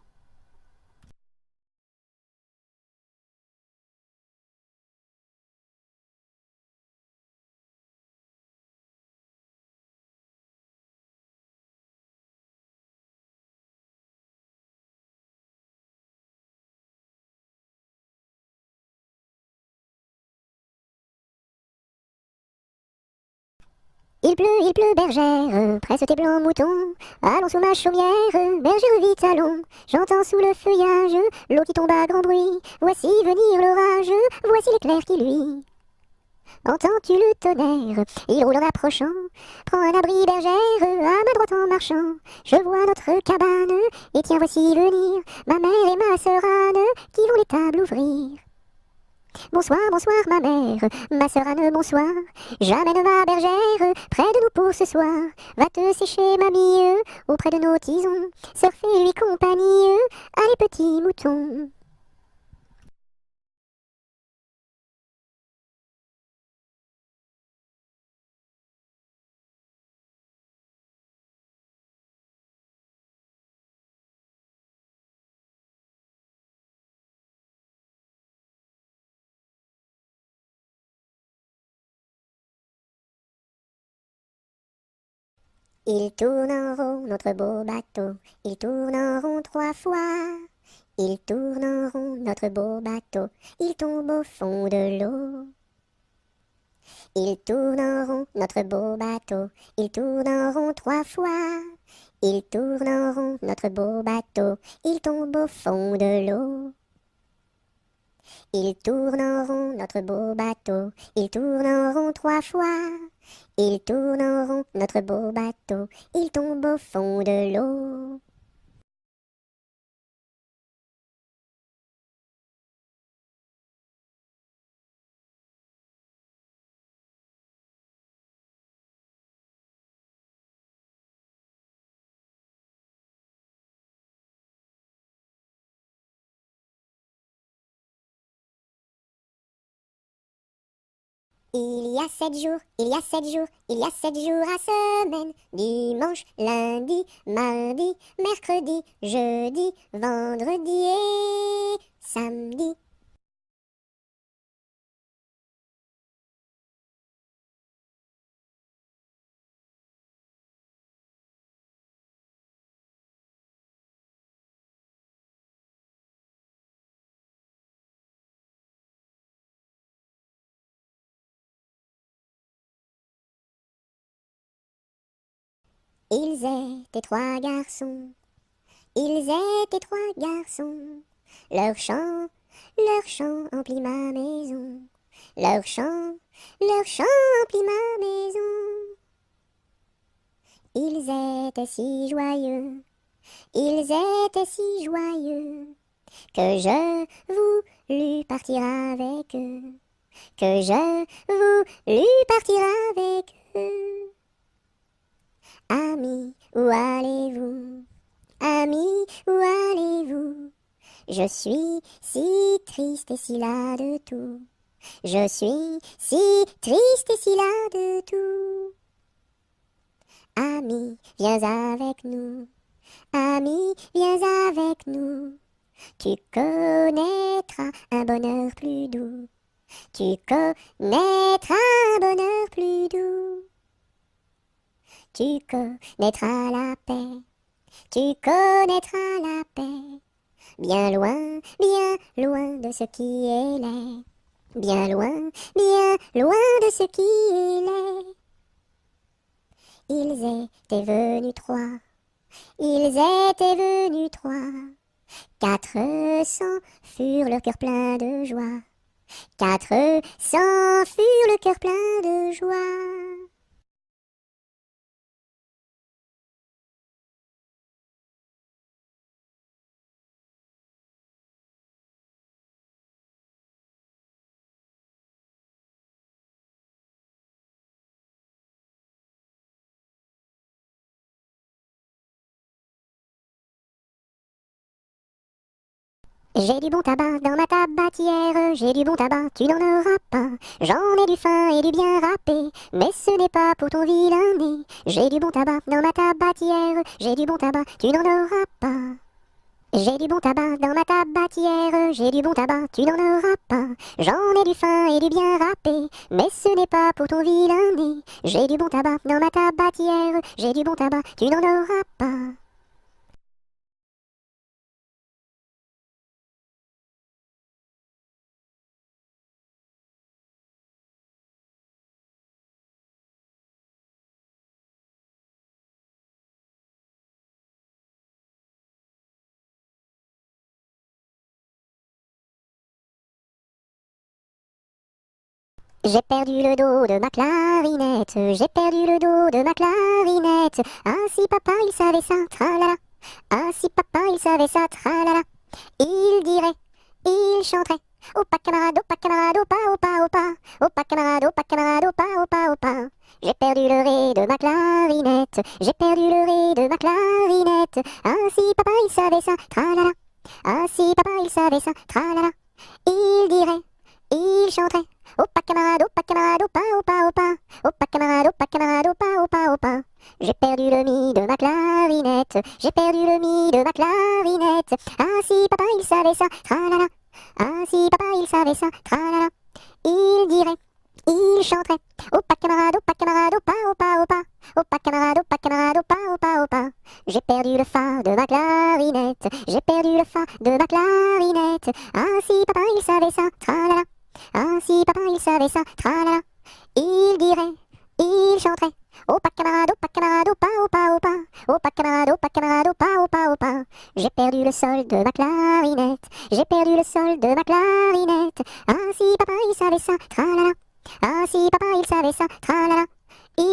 Il pleut, bergère, presse tes blancs moutons. Allons sous ma chaumière, bergère vite allons. J'entends sous le feuillage l'eau qui tombe à grand bruit. Voici venir l'orage, voici l'éclair qui luit. Entends-tu le tonnerre? Il roule en approchant. Prends un abri, bergère, à ma droite en marchant. Je vois notre cabane, et tiens voici venir ma mère et ma sœur Anne, qui vont les tables ouvrir. Bonsoir, bonsoir ma sœur Anne, bonsoir. J'amène ma bergère près de nous pour ce soir. Va te sécher, mamie, auprès de nos tisons. Sœur fais-lui compagnie, allez petits moutons. Il tourne en rond, notre beau bateau, il tourne en rond 3 fois. Il tourne en rond, notre beau bateau, il tombe au fond de l'eau. Il tourne en rond, notre beau bateau, il tourne en rond 3 fois. Il tourne en rond, notre beau bateau, il tombe au fond de l'eau. Il tourne en rond, notre beau bateau, il tourne en rond 3 fois. Il tourne en rond, notre beau bateau, il tombe au fond de l'eau. Il y a 7 jours, il y a 7 jours, il y a 7 jours à semaine. Dimanche, lundi, mardi, mercredi, jeudi, vendredi et samedi. Ils étaient 3 garçons, ils étaient 3 garçons. Leur chant emplit ma maison. Leur chant emplit ma maison. Ils étaient si joyeux, ils étaient si joyeux, que je voulus partir avec eux, que je voulus partir avec eux. Amis, où allez-vous? Amis, où allez-vous? Je suis si triste et si las de tout. Je suis si triste et si las de tout. Ami, viens avec nous. Ami, viens avec nous. Tu connaîtras un bonheur plus doux. Tu connaîtras un bonheur plus doux. Tu connaîtras la paix. Tu connaîtras la paix. Bien loin de ce qui est laid. Bien loin de ce qui est laid. Ils étaient venus 3. Ils étaient venus 3. 400 furent le cœur plein de joie. 400 furent le cœur plein de joie. J'ai du bon tabac dans ma tabatière, j'ai du bon tabac, tu n'en auras pas. J'en ai du fin et du bien râpé, mais ce n'est pas pour ton vilain nez. J'ai du bon tabac dans ma tabatière, j'ai du bon tabac, tu n'en auras pas. J'ai du bon tabac dans ma tabatière, j'ai du bon tabac, tu n'en auras pas. J'en ai du fin et du bien râpé, mais ce n'est pas pour ton vilain nez. J'ai du bon tabac dans ma tabatière, j'ai du bon tabac, tu n'en auras pas. J'ai perdu le dos de ma clarinette, j'ai perdu le dos de ma clarinette. Ah si papa il savait ça, tralala. Ah si papa il savait ça, tralala. Il dirait, il chanterait. Opa camarade, opa, opa, opa. Opa camarade, opa, opa. J'ai perdu le ré de ma clarinette, j'ai perdu le ré de ma clarinette. Ah si papa il savait ça, tralala. Ah si papa il savait ça, tralala. Il dirait, il chanterait. Opa camarade, opa, opa, opa. Opa camarade, opa, opa. J'ai perdu le mi de ma clarinette. J'ai perdu le mi de ma clarinette. Ah si papa il savait ça, tralala. Ah si papa il savait ça, tralala. Il dirait, il chanterait. Opa camarade, opa, opa. Opa camarade, opa, opa. J'ai perdu le fa de ma clarinette. J'ai perdu le fa de ma clarinette. Ah si papa il savait ça, tralala. Ah si papa il savait ça, tralala. Il dirait, il chanterait. Opa camarade, opa, opa. Opa camarade, opa, opa. J'ai perdu le sol de ma clarinette. J'ai perdu le sol de ma clarinette. Ah si papa il savait ça, tralala. Ah si papa il savait ça, tralala. Il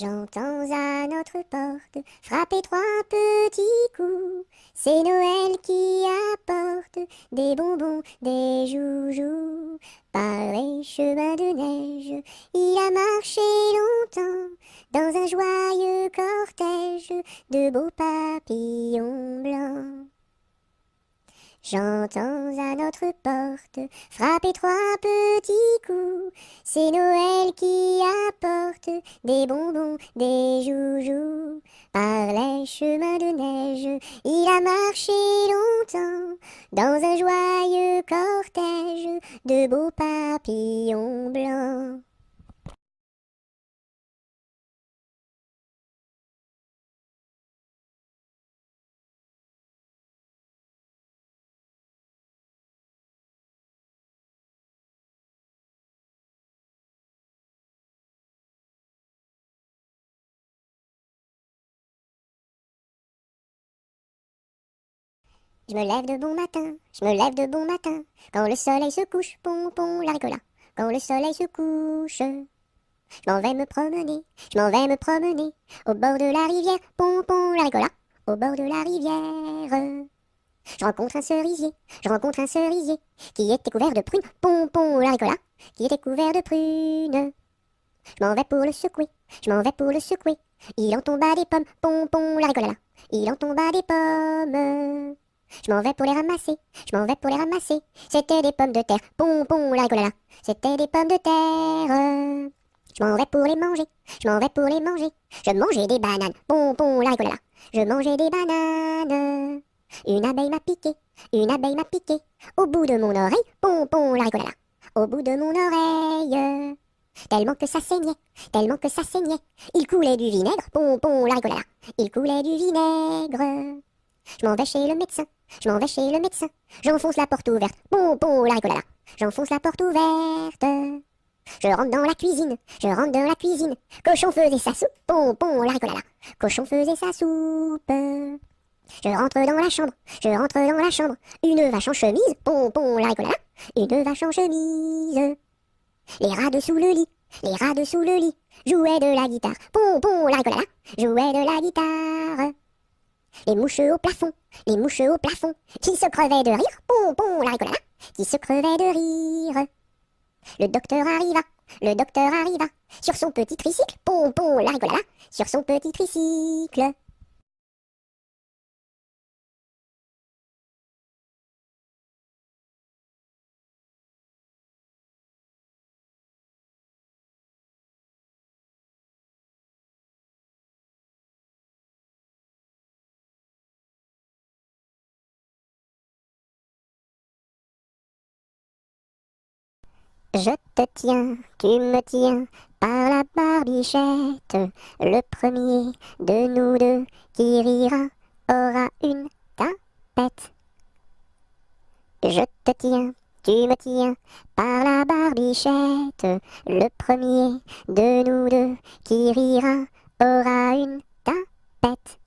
J'entends à notre porte frapper trois petits coups. C'est Noël qui apporte des bonbons, des joujoux. Par les chemins de neige, il a marché longtemps dans un joyeux cortège de beaux papillons blancs. J'entends à notre porte frapper trois petits coups. C'est Noël qui apporte des bonbons, des joujoux. Par les chemins de neige, il a marché longtemps dans un joyeux cortège de beaux papillons blancs. Je me lève de bon matin, je me lève de bon matin, quand le soleil se couche, pompon la ricola. Quand le soleil se couche, je m'en vais me promener, je m'en vais me promener, au bord de la rivière, pompon la ricola. Au bord de la rivière, je rencontre un cerisier, je rencontre un cerisier, qui était couvert de prunes, pompon la ricola, qui était couvert de prunes. Je m'en vais pour le secouer, je m'en vais pour le secouer, il en tomba des pommes, pompon la ricola. Il en tomba des pommes. Je m'en vais pour les ramasser, je m'en vais pour les ramasser. C'était des pommes de terre, pompon la rigolala. C'était des pommes de terre. Je m'en vais pour les manger, je m'en vais pour les manger. Je mangeais des bananes, pompon la rigolala. Je mangeais des bananes. Une abeille m'a piqué, une abeille m'a piqué. Au bout de mon oreille, pompon la rigolala. Au bout de mon oreille. Tellement que ça saignait, tellement que ça saignait. Il coulait du vinaigre, pompon la rigolala. Il coulait du vinaigre. Je m'en vais chez le médecin, je m'en vais chez le médecin. J'enfonce la porte ouverte, pompon la rigolala. J'enfonce la porte ouverte. Je rentre dans la cuisine, je rentre dans la cuisine. Cochon faisait sa soupe, pompon la rigolala. Cochon faisait sa soupe. Je rentre dans la chambre, je rentre dans la chambre. Une vache en chemise, pompon la rigolala. Une vache en chemise. Les rats dessous le lit, les rats dessous le lit. Jouaient de la guitare, pompon la rigolala. Jouaient de la guitare. Les mouches au plafond, les mouches au plafond, qui se crevaient de rire, pompon la rigolala, qui se crevaient de rire. Le docteur arriva, le docteur arriva, sur son petit tricycle, pompon la rigolala, sur son petit tricycle. Je te tiens, tu me tiens, par la barbichette. Le premier de nous deux qui rira aura une tapette. Je te tiens, tu me tiens, par la barbichette. Le premier de nous deux qui rira aura une tapette.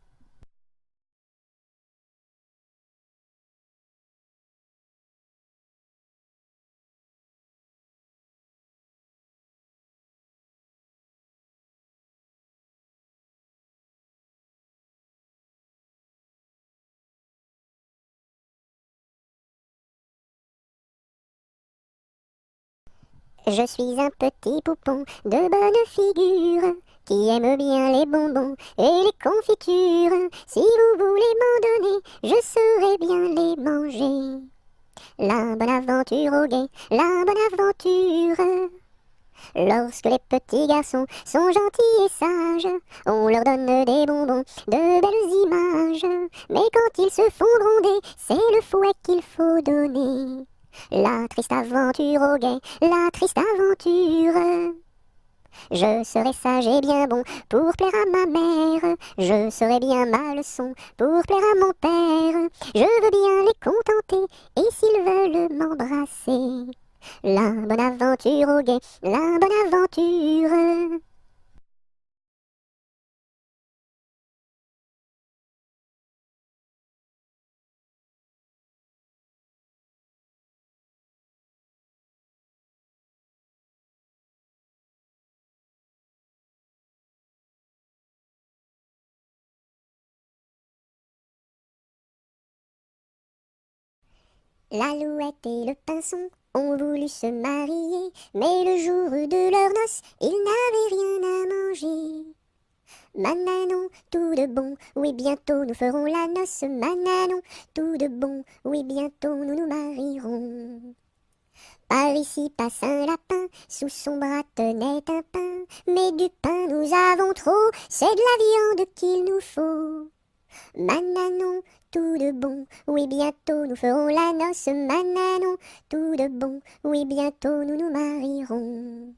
Je suis un petit poupon de bonne figure qui aime bien les bonbons et les confitures. Si vous voulez m'en donner, je saurai bien les manger. La bonne aventure au guet, la bonne aventure. Lorsque les petits garçons sont gentils et sages, on leur donne des bonbons, de belles images. Mais quand ils se font gronder, c'est le fouet qu'il faut donner. La triste aventure au guet, la triste aventure. Je serai sage et bien bon pour plaire à ma mère. Je serai bien ma leçon pour plaire à mon père. Je veux bien les contenter et s'ils veulent m'embrasser. La bonne aventure au guet, la bonne aventure. L'alouette et le pinson ont voulu se marier, mais le jour de leur noces, ils n'avaient rien à manger. Mananon, tout de bon, oui bientôt nous ferons la noce. Mananon, tout de bon, oui bientôt nous nous marierons. Par ici passe un lapin, sous son bras tenait un pain. Mais du pain nous avons trop, c'est de la viande qu'il nous faut. Mananon, tout de bon, oui bientôt nous ferons la noce. Mananon, tout de bon, oui bientôt nous nous marierons.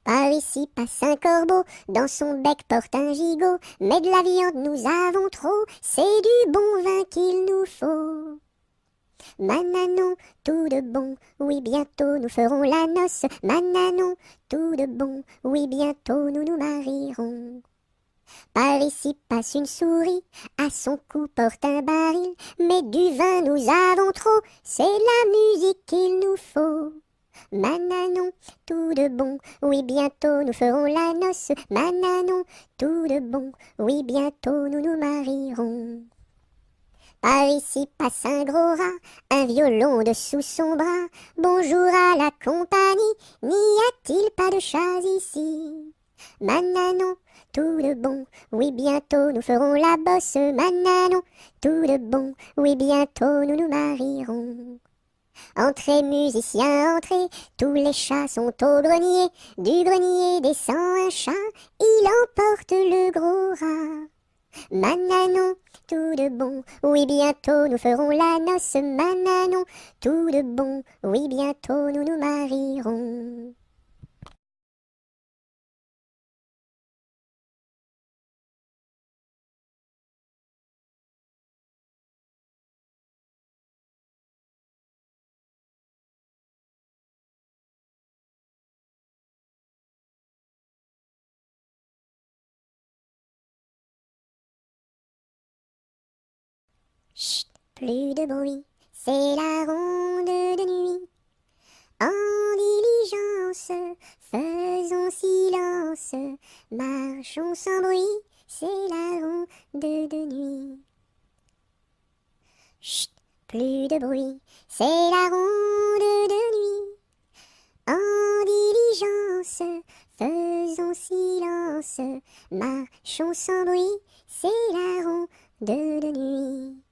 Par ici passe un corbeau, dans son bec porte un gigot. Mais de la viande nous avons trop, c'est du bon vin qu'il nous faut. Mananon, tout de bon, oui bientôt nous ferons la noce. Mananon, tout de bon, oui bientôt nous nous marierons. Par ici passe une souris, à son cou porte un baril. Mais du vin nous avons trop, c'est la musique qu'il nous faut. Mananon, tout de bon, oui bientôt nous ferons la noce. Mananon, tout de bon, oui bientôt nous nous marierons. Par ici passe un gros rat, un violon dessous son bras. Bonjour à la compagnie, n'y a-t-il pas de chats ici? Mananon, tout de bon, oui bientôt nous ferons la bosse. Mananon, tout de bon, oui bientôt nous nous marierons. Entrez musiciens, entrez, tous les chats sont au grenier. Du grenier descend un chat, il emporte le gros rat. Mananon, tout de bon, oui bientôt nous ferons la noce. Mananon, tout de bon, oui bientôt nous nous marierons. Chut, plus de bruit, c'est la ronde de nuit. En diligence, faisons silence, marchons sans bruit, c'est la ronde de nuit. Chut, plus de bruit, c'est la ronde de nuit. En diligence, faisons silence, marchons sans bruit, c'est la ronde de nuit.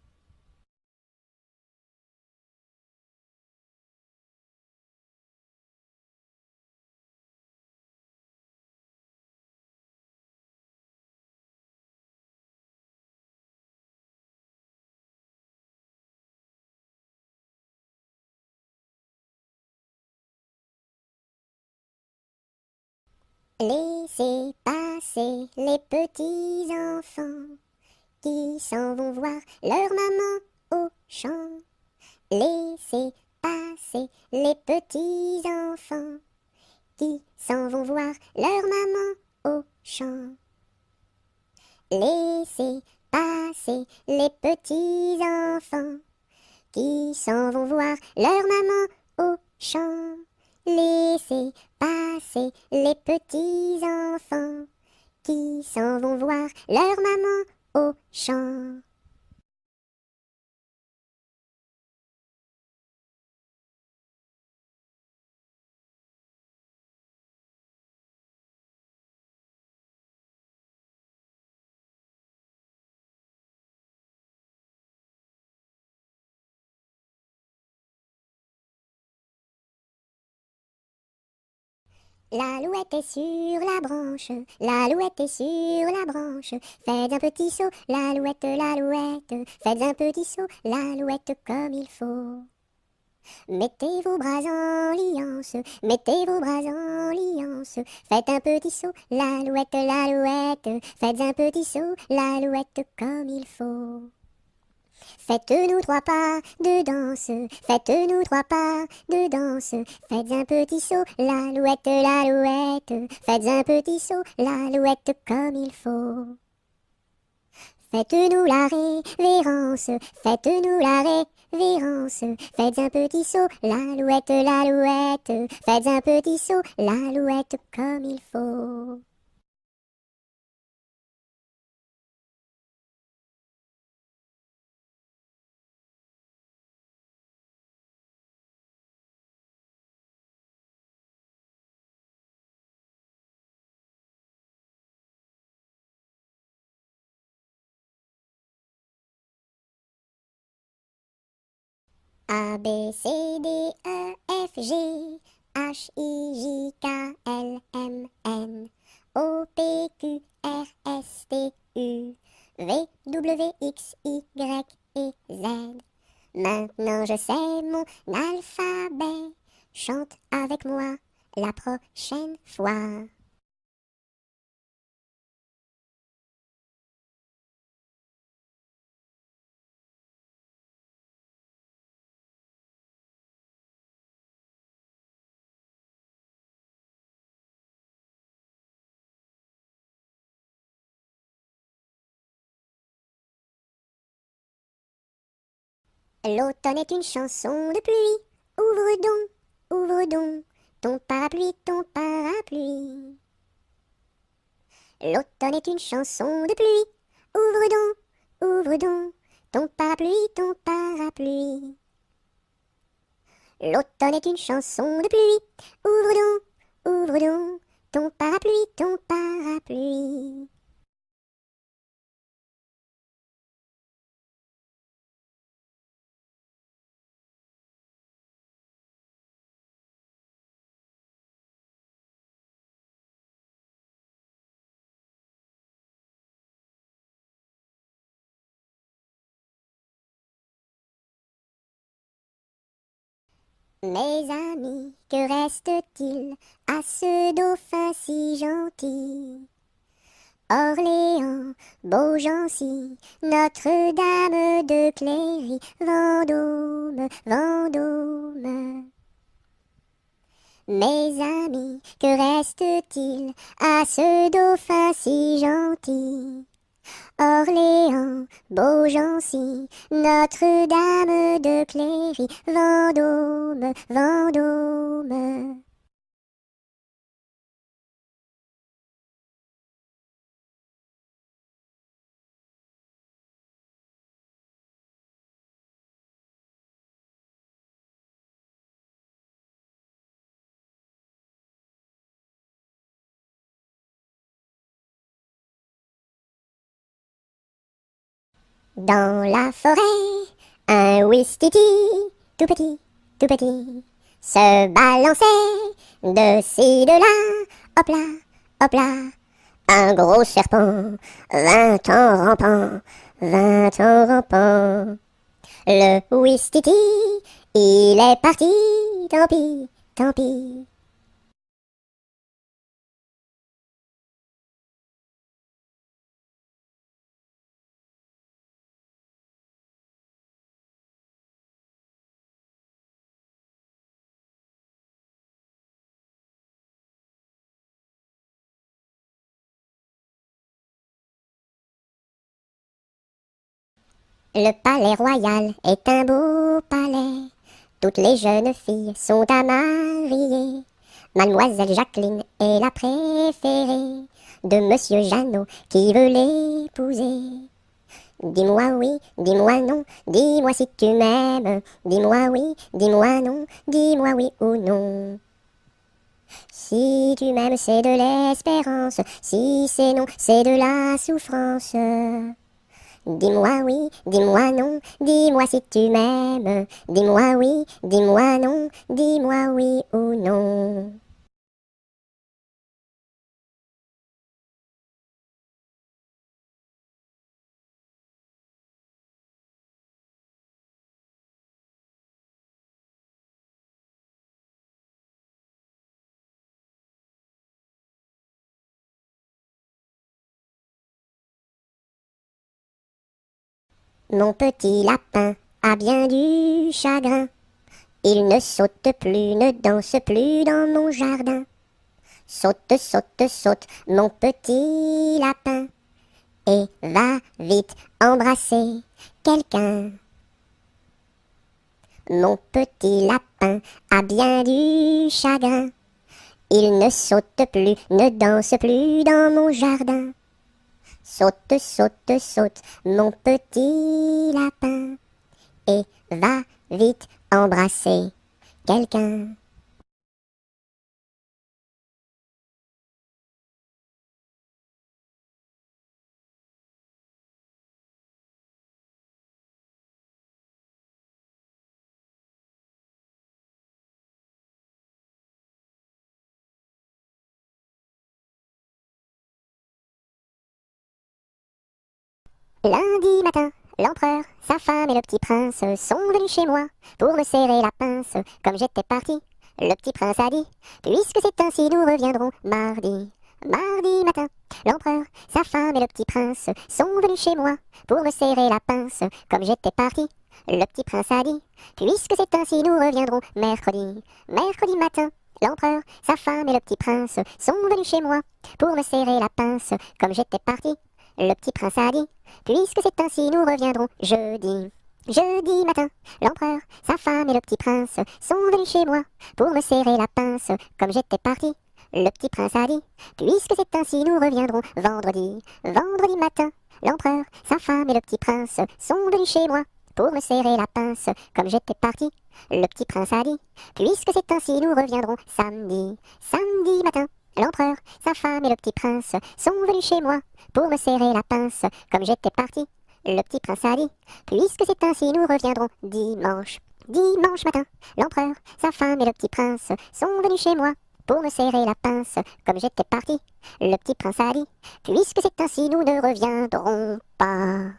Laissez passer les petits enfants qui s'en vont voir leur maman au champ. Laissez passer les petits enfants qui s'en vont voir leur maman au champ. Laissez passer les petits enfants qui s'en vont voir leur maman au champ. Laissez passer les petits enfants qui s'en vont voir leur maman au champ. L'alouette est sur la branche, l'alouette est sur la branche. Faites un petit saut, l'alouette, l'alouette. Faites un petit saut, l'alouette comme il faut. Mettez vos bras en liance, mettez vos bras en liance. Faites un petit saut, l'alouette, l'alouette. Faites un petit saut, l'alouette comme il faut. Faites-nous trois pas de danse, faites-nous trois pas de danse. Faites un petit saut, l'alouette, l'alouette. Faites un petit saut, l'alouette comme il faut. Faites-nous la révérence, faites-nous la révérence. Faites un petit saut, l'alouette, l'alouette. Faites un petit saut, l'alouette comme il faut. A, B, C, D, E, F, G, H, I, J, K, L, M, N, O, P, Q, R, S, T, U, V, W, X, Y et Z. Maintenant je sais mon alphabet. Chante avec moi la prochaine fois. L'automne est une chanson de pluie. Ouvre donc ton parapluie, ton parapluie. L'automne est une chanson de pluie. Ouvre donc ton parapluie, ton parapluie. L'automne est une chanson de pluie. Ouvre donc ton parapluie, ton parapluie. Mes amis, que reste-t-il à ce dauphin si gentil? Orléans, Beaugency, Notre-Dame de Cléry, Vendôme, Vendôme. Mes amis, que reste-t-il à ce dauphin si gentil? Orléans, Beaugency, Notre-Dame de Cléry, Vendôme, Vendôme. Dans la forêt, un ouistiti, tout petit, se balançait de ci, de là, hop là, un gros serpent vint en rampant. Le ouistiti, il est parti, tant pis. Le palais royal est un beau palais. Toutes les jeunes filles sont à marier. Mademoiselle Jacqueline est la préférée de Monsieur Jeannot qui veut l'épouser. Dis-moi oui, dis-moi non, dis-moi si tu m'aimes. Dis-moi oui, dis-moi non, dis-moi oui ou non. Si tu m'aimes, c'est de l'espérance. Si c'est non, c'est de la souffrance. Dis-moi oui, dis-moi non, dis-moi si tu m'aimes. Dis-moi oui, dis-moi non, dis-moi oui ou non. Mon petit lapin a bien du chagrin. Il ne saute plus, ne danse plus dans mon jardin. Saute, saute, saute, mon petit lapin, et va vite embrasser quelqu'un. Mon petit lapin a bien du chagrin. Il ne saute plus, ne danse plus dans mon jardin. Saute, saute, saute, mon petit lapin, et va vite embrasser quelqu'un. Lundi matin, l'empereur, sa femme et le petit prince sont venus chez moi pour me serrer la pince. Comme j'étais parti, le petit prince a dit, puisque c'est ainsi, nous reviendrons mardi. Mardi matin, l'empereur, sa femme et le petit prince sont venus chez moi pour me serrer la pince. Comme j'étais parti, le petit prince a dit, puisque c'est ainsi, nous reviendrons mercredi. Mercredi matin, l'empereur, sa femme et le petit prince sont venus chez moi pour me serrer la pince. Comme j'étais parti, le petit prince a dit, puisque c'est ainsi, nous reviendrons jeudi. Jeudi matin, l'empereur, sa femme et le petit prince sont venus chez moi pour me serrer la pince. Comme j'étais parti, le petit prince a dit, puisque c'est ainsi, nous reviendrons vendredi. Vendredi matin, l'empereur, sa femme et le petit prince sont venus chez moi pour me serrer la pince. Comme j'étais parti, le petit prince a dit, puisque c'est ainsi, nous reviendrons samedi. Samedi matin, l'empereur, sa femme et le petit prince sont venus chez moi pour me serrer la pince. Comme j'étais parti, le petit prince a dit, puisque c'est ainsi, nous reviendrons dimanche. Dimanche matin, l'empereur, sa femme et le petit prince sont venus chez moi pour me serrer la pince. Comme j'étais parti, le petit prince a dit, puisque c'est ainsi, nous ne reviendrons pas.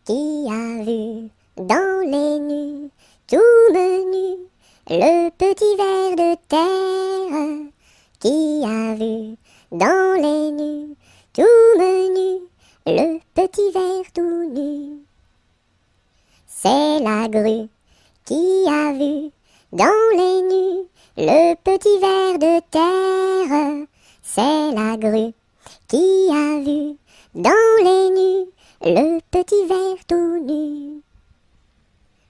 Qui a vu dans les nues, tout menu, le petit ver de terre? Qui a vu dans les nues, tout menu, le petit ver tout nu? C'est la grue qui a vu dans les nues, le petit ver de terre. C'est la grue qui a vu dans les nues, le petit ver tout nu.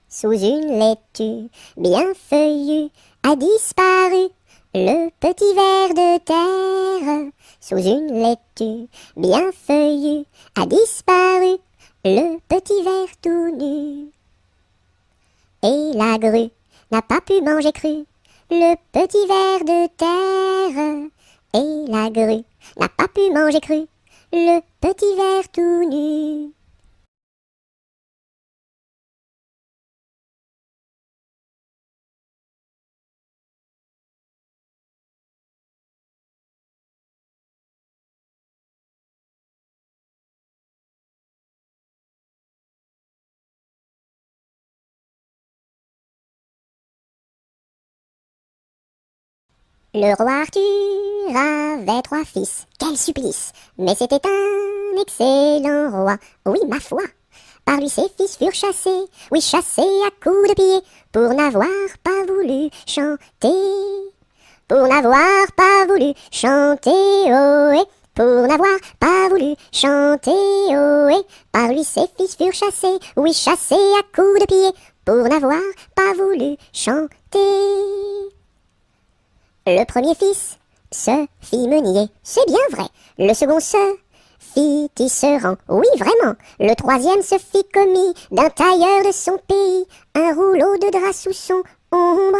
Sous une laitue bien feuillue a disparu le petit ver de terre. Sous une laitue bien feuillue a disparu le petit ver tout nu. Et la grue n'a pas pu manger cru le petit ver de terre. Et la grue n'a pas pu manger cru le petit ver tout nu. Le roi Arthur avait 3 fils, quel supplice! Mais c'était un excellent roi, oui ma foi. Par lui ses fils furent chassés, oui chassés à coups de pied, pour n'avoir pas voulu chanter. Pour n'avoir pas voulu chanter, ohé, pour n'avoir pas voulu chanter, ohé. Par lui ses fils furent chassés, oui chassés à coups de pied, pour n'avoir pas voulu chanter. Le premier fils se fit meunier, c'est bien vrai. Le second se fit tisserand, oui vraiment. Le troisième se fit commis d'un tailleur de son pays, un rouleau de drap sous son ombre.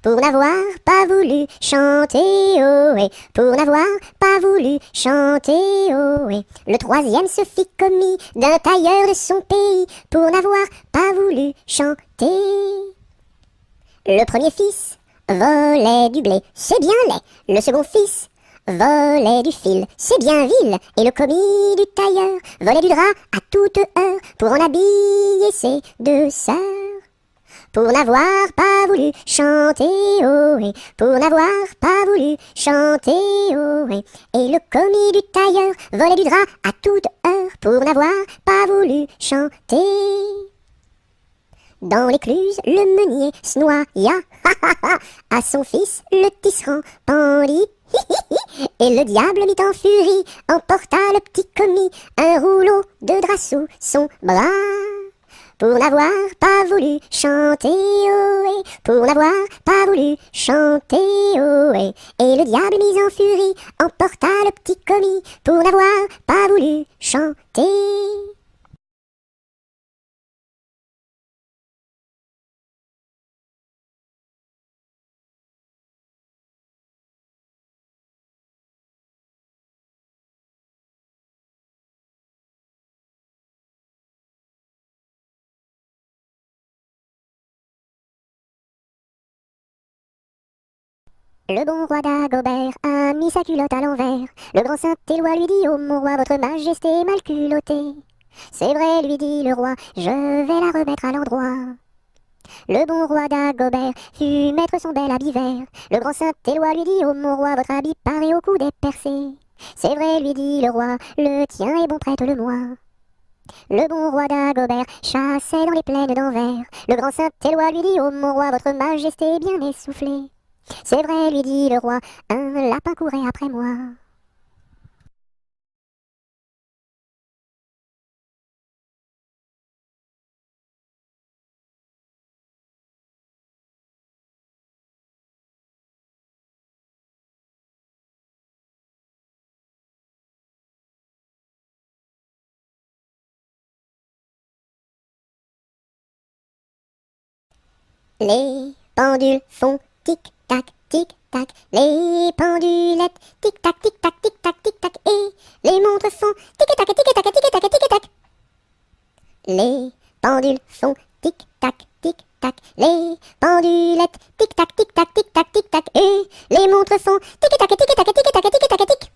Pour n'avoir pas voulu chanter, ohé, pour n'avoir pas voulu chanter, ohé. Le troisième se fit commis d'un tailleur de son pays, pour n'avoir pas voulu chanter. Le premier fils volait du blé, c'est bien laid. Le second fils volait du fil, c'est bien vil. Et le commis du tailleur volait du drap à toute heure pour en habiller ses 2 sœurs. Pour n'avoir pas voulu chanter, ohé, pour n'avoir pas voulu chanter, ohé. Et le commis du tailleur volait du drap à toute heure pour n'avoir pas voulu chanter. Dans l'écluse, le meunier se noya, à son fils le tisserand pendit, et le diable mit en furie, emporta le petit commis, un rouleau de drap sous son bras. Pour n'avoir pas voulu chanter, ohé, pour n'avoir pas voulu chanter, ohé. Et le diable mis en furie, emporta le petit commis, pour n'avoir pas voulu chanter. Le bon roi d'Agobert a mis sa culotte à l'envers. Le grand Saint-Éloi lui dit: oh mon roi, votre majesté est mal culottée. C'est vrai, lui dit le roi, je vais la remettre à l'endroit. Le bon roi d'Agobert fut mettre son bel habit vert. Le grand Saint-Éloi lui dit: oh mon roi, votre habit paraît au cou des percés. C'est vrai, lui dit le roi, le tien est bon, prête-le-moi. Le bon roi d'Agobert chassait dans les plaines d'Anvers. Le grand Saint-Éloi lui dit: oh mon roi, votre majesté est bien essoufflée. C'est vrai, lui dit le roi, un lapin courait après moi. Les pendules font tic-tac, tic-tac, les pendulettes tic-tac, tic-tac, tic-tac, tic-tac, et les montres font tic-tac, tic-tac, tic-tac, tic-tac. Les pendules font tic-tac, tic-tac, les pendulettes tic-tac, tic-tac, tic-tac, tic-tac, et les montres font tic-tac, tic-tac, tic-tac, tic-tac, tic.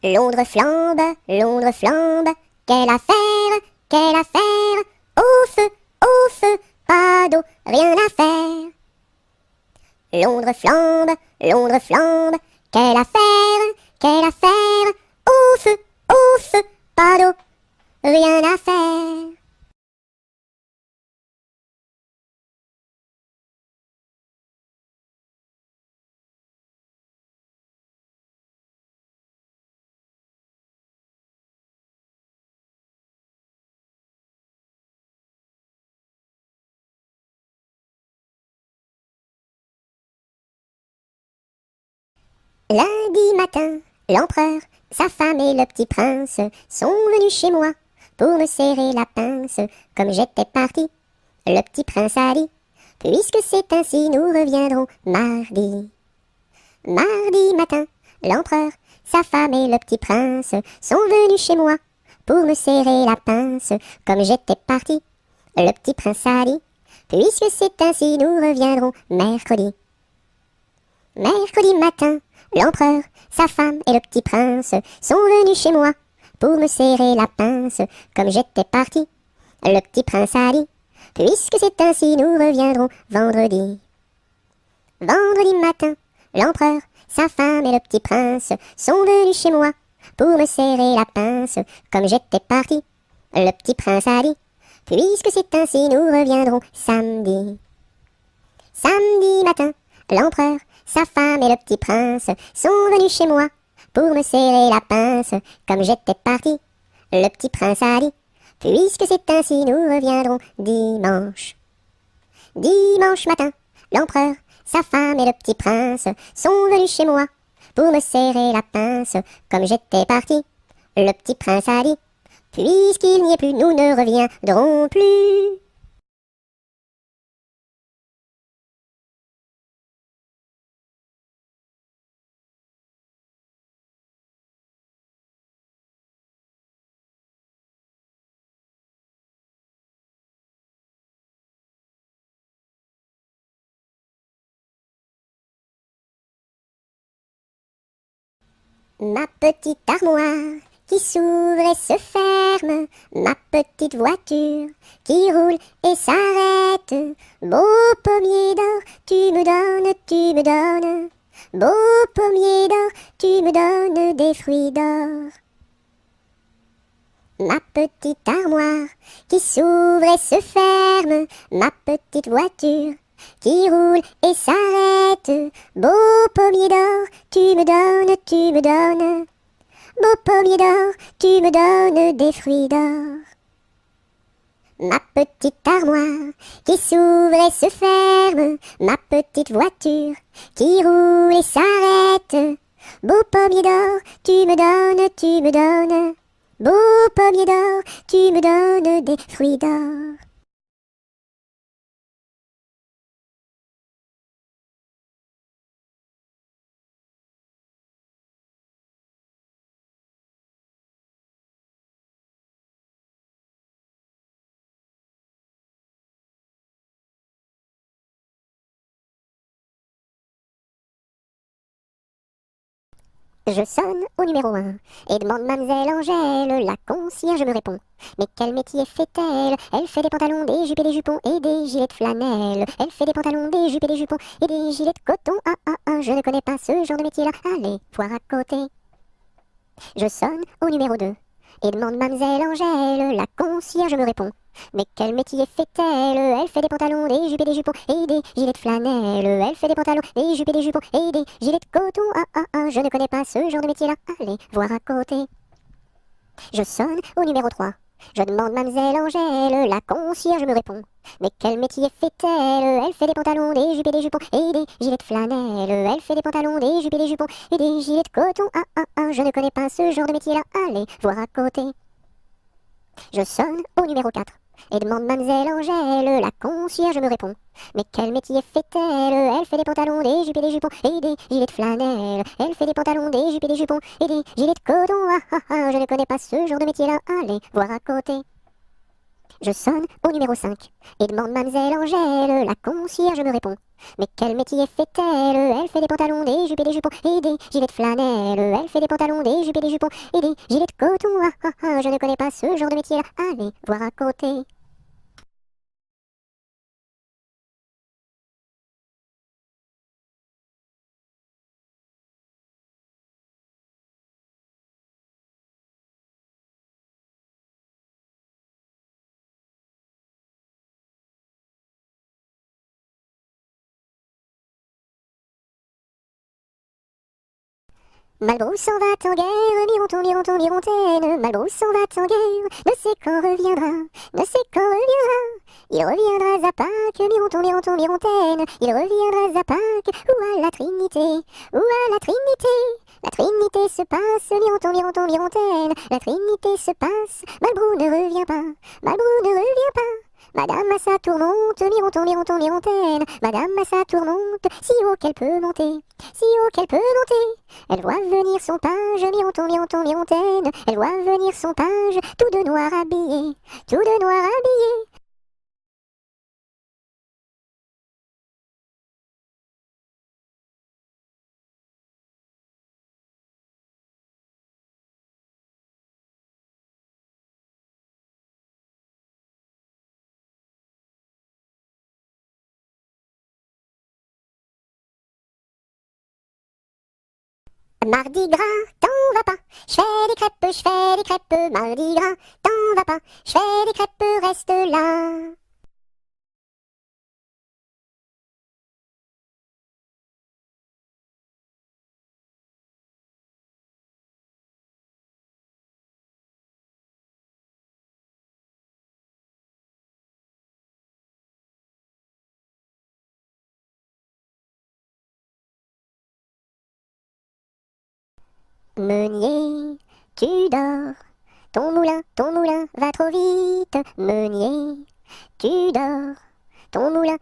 Londres flambe, quelle affaire, au feu, pas d'eau, rien à faire. Londres flambe, quelle affaire, au feu, pas d'eau, rien à faire. Lundi matin, l'empereur, sa femme et le petit prince sont venus chez moi pour me serrer la pince. Comme j'étais parti, le petit prince a dit: puisque c'est ainsi, nous reviendrons mardi. Mardi matin, l'empereur, sa femme et le petit prince sont venus chez moi pour me serrer la pince. Comme j'étais parti, le petit prince a dit: puisque c'est ainsi, nous reviendrons mercredi. Mercredi matin, l'empereur, sa femme et le petit prince sont venus chez moi pour me serrer la pince. Comme j'étais parti, le petit prince a dit: puisque c'est ainsi, nous reviendrons vendredi. Vendredi matin, l'empereur, sa femme et le petit prince sont venus chez moi pour me serrer la pince. Comme j'étais parti, le petit prince a dit: puisque c'est ainsi, nous reviendrons samedi. Samedi matin, l'empereur, sa femme et le petit prince sont venus chez moi pour me serrer la pince. Comme j'étais parti, le petit prince a dit: puisque c'est ainsi, nous reviendrons dimanche. Dimanche matin, l'empereur, sa femme et le petit prince sont venus chez moi pour me serrer la pince. Comme j'étais parti, le petit prince a dit: puisqu'il n'y est plus, nous ne reviendrons plus. Ma petite armoire qui s'ouvre et se ferme, ma petite voiture qui roule et s'arrête. Beau pommier d'or, tu me donnes. Beau pommier d'or, tu me donnes des fruits d'or. Ma petite armoire qui s'ouvre et se ferme, ma petite voiture qui roule et s'arrête. Beau pommier d'or, tu me donnes. Beau pommier d'or, tu me donnes des fruits d'or. Ma petite armoire qui s'ouvre et se ferme, ma petite voiture qui roule et s'arrête. Beau pommier d'or, tu me donnes. Beau pommier d'or, tu me donnes des fruits d'or. Je sonne au numéro 1 et demande mademoiselle Angèle. La concierge me répond. Mais quel métier fait-elle? Elle fait des pantalons, des jupes et des jupons et des gilets de flanelle. Elle fait des pantalons, des jupes et des jupons et des gilets de coton. Ah ah ah, je ne connais pas ce genre de métier-là. Allez, voir à côté. Je sonne au numéro 2 et demande mademoiselle Angèle. La concierge me répond. Mais quel métier fait-elle? Elle fait des pantalons, des jupes et des jupons et des gilets de flanelle. Elle fait des pantalons, des jupes et des jupons et des gilets de coton. Ah ah ah, je ne connais pas ce genre de métier-là. Allez, voir à côté. Je sonne au numéro 3. Je demande mademoiselle Angèle. La concierge me répond. Mais quel métier fait-elle? Elle fait des pantalons, des jupes et des jupons et des gilets de flanelle. Elle fait des pantalons, des jupes et des jupons et des gilets de coton. Ah ah ah, je ne connais pas ce genre de métier-là. Allez, voir à côté. Je sonne au numéro 4 et demande mademoiselle Angèle. La concierge me répond. Mais quel métier fait-elle? Elle fait des pantalons, des jupes et des jupons et des gilets de flanelle. Elle fait des pantalons, des jupes et des jupons et des gilets de coton. Ah ah ah, je ne connais pas ce genre de métier-là. Allez, voir à côté. Je sonne au numéro 5 et demande mademoiselle Angèle. La concierge me répond. Mais quel métier fait-elle? Elle fait des pantalons, des jupes et des jupons et des gilets de flanelle. Elle fait des pantalons, des jupes et des jupons et des gilets de coton. Ah ah ah, je ne connais pas ce genre de métier-là. Allez, voir à côté. Malbrousse s'en va en guerre, Mironton, Mironton, Mirontaine. Malbrousse s'en va en guerre, ne sait quand reviendra, ne sait quand reviendra. Il reviendra à Pâques, Mironton, Mironton, Mirontaine. Il reviendra à Pâques, ou à la Trinité, ou à la Trinité. La Trinité se passe, Mironton, Mironton, Mirontaine. La Trinité se passe, Malbrou ne revient pas, Malbrou ne revient pas. Madame à sa tourmente, Mironton, Mironton, Mirontaine. Madame à sa tourmente, si haut qu'elle peut monter, si haut qu'elle peut monter. Elle voit venir son page, Mironton, Mironton, Mirontaine. Elle voit venir son page, tout de noir habillé, tout de noir habillé. Mardi gras, t'en vas pas, je fais des crêpes, je fais des crêpes. Mardi gras, t'en vas pas, je fais des crêpes, reste là. Meunier, tu dors, ton moulin va trop vite. Meunier, tu dors, ton moulin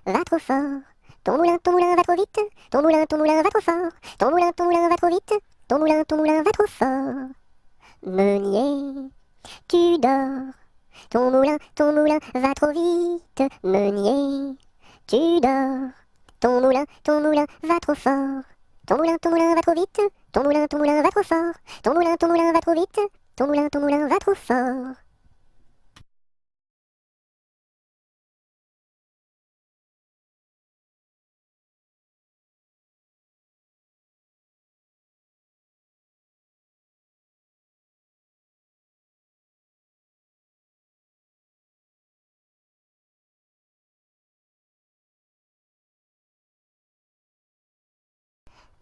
va trop fort. Ton moulin va trop vite. Ton moulin va trop fort. Ton moulin va trop vite. Ton moulin va trop fort. Meunier, tu dors, ton moulin va trop vite. Meunier, tu dors, ton moulin va trop fort. Ton moulin va trop vite. Ton moulin va trop fort. Ton moulin va trop vite. Ton moulin va trop fort.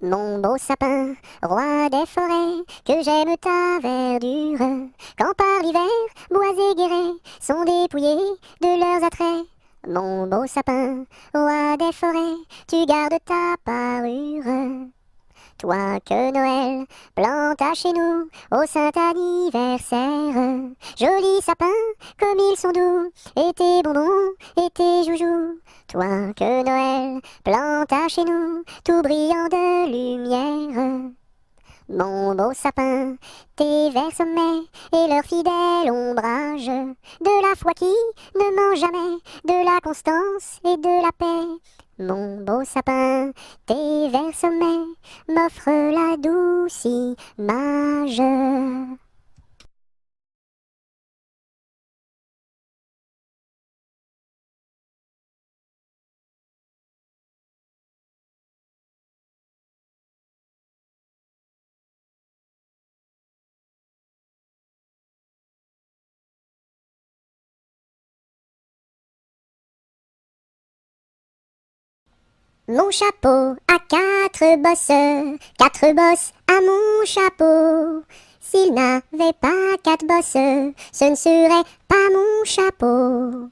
Mon beau sapin, roi des forêts, que j'aime ta verdure, quand par l'hiver, bois et guérets sont dépouillés de leurs attraits. Mon beau sapin, roi des forêts, tu gardes ta parure. Toi que Noël planta chez nous au saint anniversaire. Jolis sapins comme ils sont doux, et tes bonbons et tes joujoux. Toi que Noël planta chez nous, tout brillant de lumière. Mon beau sapin, tes verts sommets et leur fidèle ombrage, de la foi qui ne ment jamais, de la constance et de la paix. Mon beau sapin, tes verts sommets m'offrent la douce image. Mon chapeau a quatre bosses à mon chapeau. S'il n'avait pas quatre bosses, ce ne serait pas mon chapeau.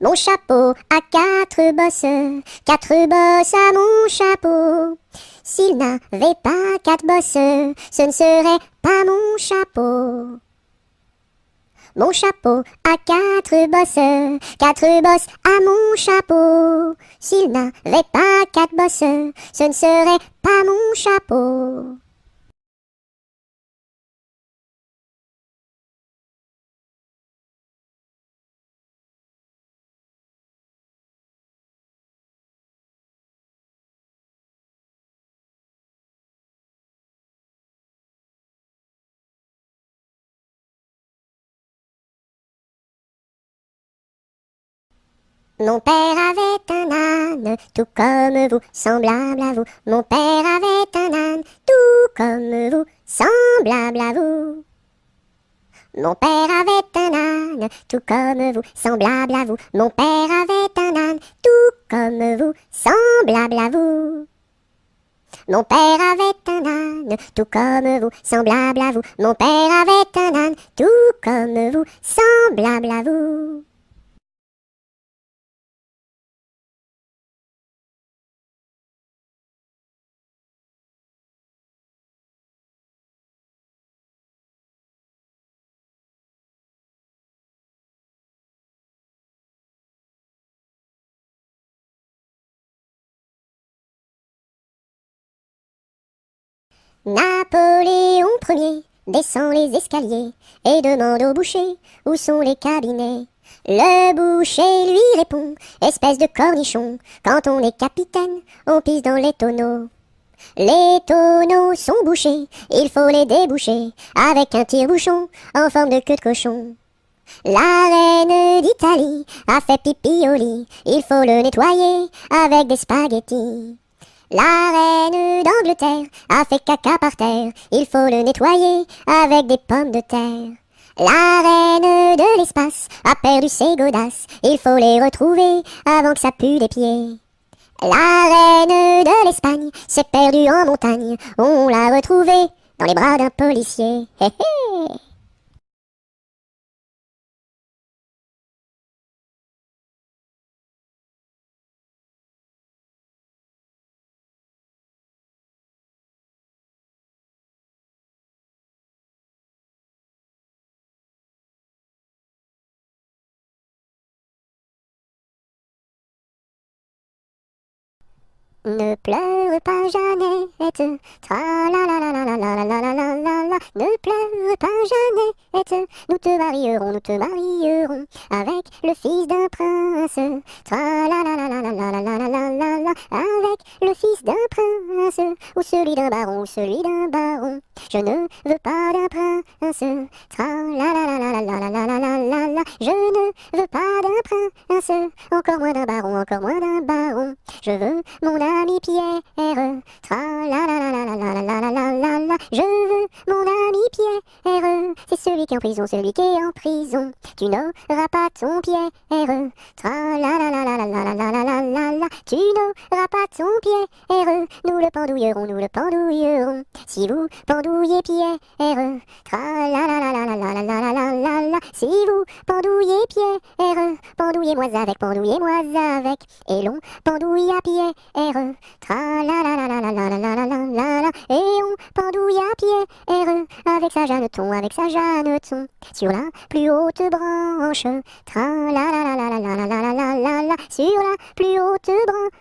Mon chapeau a quatre bosses à mon chapeau. S'il n'avait pas quatre bosses, ce ne serait pas mon chapeau. Mon chapeau a quatre bosses à mon chapeau. S'il n'avait pas quatre bosses, ce ne serait pas mon chapeau. Mon père avait un âne, tout comme vous, semblable à vous. Mon père avait un âne, tout comme vous, semblable à vous. Mon père avait un âne, tout comme vous, semblable à vous. Mon père avait un âne, tout comme vous, semblable à vous. Mon père avait un âne, tout comme vous, semblable à vous. Mon père avait un âne, tout comme vous, semblable à vous. Napoléon Ier descend les escaliers et demande au boucher où sont les cabinets. Le boucher lui répond, espèce de cornichon, quand on est capitaine, on pisse dans les tonneaux. Les tonneaux sont bouchés, il faut les déboucher avec un tire-bouchon en forme de queue de cochon. La reine d'Italie a fait pipi au lit, il faut le nettoyer avec des spaghettis. La reine d'Angleterre a fait caca par terre, il faut le nettoyer avec des pommes de terre. La reine de l'espace a perdu ses godasses, il faut les retrouver avant que ça pue des pieds. La reine de l'Espagne s'est perdue en montagne, on l'a retrouvée dans les bras d'un policier. Hé hé. Ne pleure pas Jeannette, tra la la la la la la la la la la la. Ne pleure pas Jeannette, nous te marierons avec le fils d'un prince. Tra la la la la la la la la la la la la. Avec le fils d'un prince, ou celui d'un baron, ou celui d'un baron. Je ne veux pas d'un prince, tra la la la la la la la la la la la. Je ne veux pas d'un prince, encore moins d'un baron, encore moins d'un baron. Je veux mon ami Pierre, tra la la la la la la la la la la la. Je veux mon ami Pierre, c'est celui qui est en prison, celui qui est en prison. Tu n'auras pas ton pierre. Tra la la la la la la la la la la la la. Tu n'auras pas ton pierre. Nous le pendouillerons, nous le pendouillerons. Si vous pendouillez Pierre. Tra la la la la la la la la la la la. Si vous pendouillez Pierre. Pendouillez-moi avec, pendouillez-moi avec. Et l'on pendouille à Pierre. Tra la la la la la la la la la la la. Et on pendouille à Pierre. Avec sa Jeanneton, avec sa Jeanneton. Sur la plus haute branche. Tra la la la la la la la la la la la. Sur la plus haute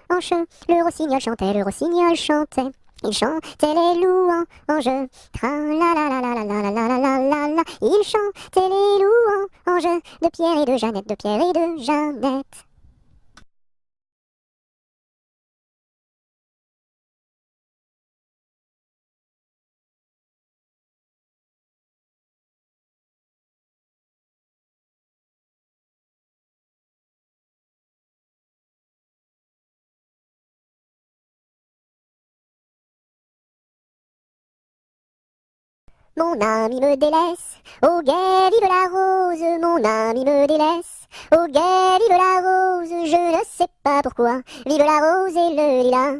branche. Le rossignol chantait, le rossignol chantait. Il chantait les louanges. Tra la la la la la la la la la la la. Il chantait les louanges de Pierre et de Jeannette, de Pierre et de Jeannette. Mon ami me délaisse, au guet vive la rose, mon ami me délaisse, au guet vive la rose, je ne sais pas pourquoi, vive la rose et le lilas.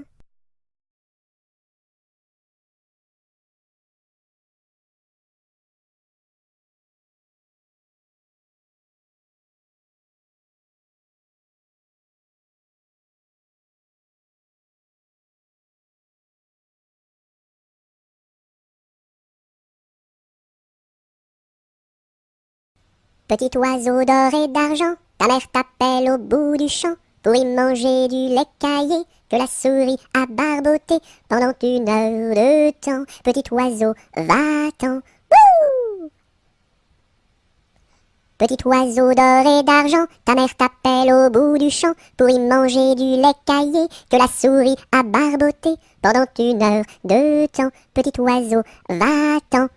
Petit oiseau d'or et d'argent, ta mère t'appelle au bout du champ pour y manger du lait caillé que la souris a barboté pendant 1 heure de temps. Petit oiseau, va-t'en. Wouh! Petit oiseau d'or et d'argent, ta mère t'appelle au bout du champ pour y manger du lait caillé que la souris a barboté pendant 1 heure de temps. Petit oiseau, va-t'en.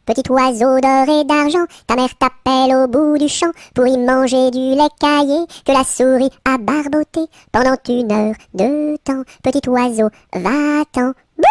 Petit oiseau d'or et d'argent, ta mère t'appelle au bout du champ pour y manger du lait caillé que la souris a barboté pendant 1 heure de temps. Petit oiseau, va-t'en. Bouh!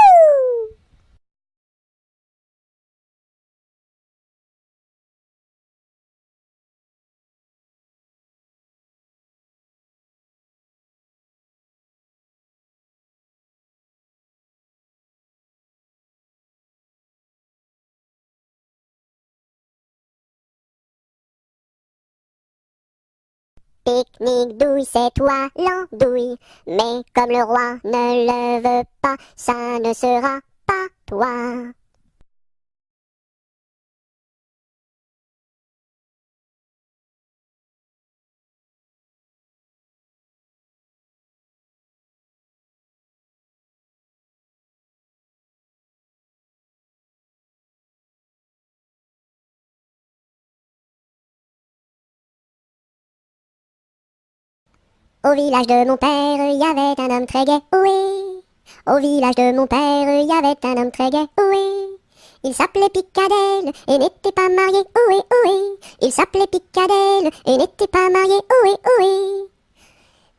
Pique-nique douille, c'est toi l'andouille, mais comme le roi ne le veut pas, ça ne sera pas toi. Au village de mon père, il y avait un homme très gai, oui. Au village de mon père, il y avait un homme très gai, oui. Il s'appelait Picadelle et n'était pas marié, oui, oui. Il s'appelait Picadelle et n'était pas marié, oui, oui.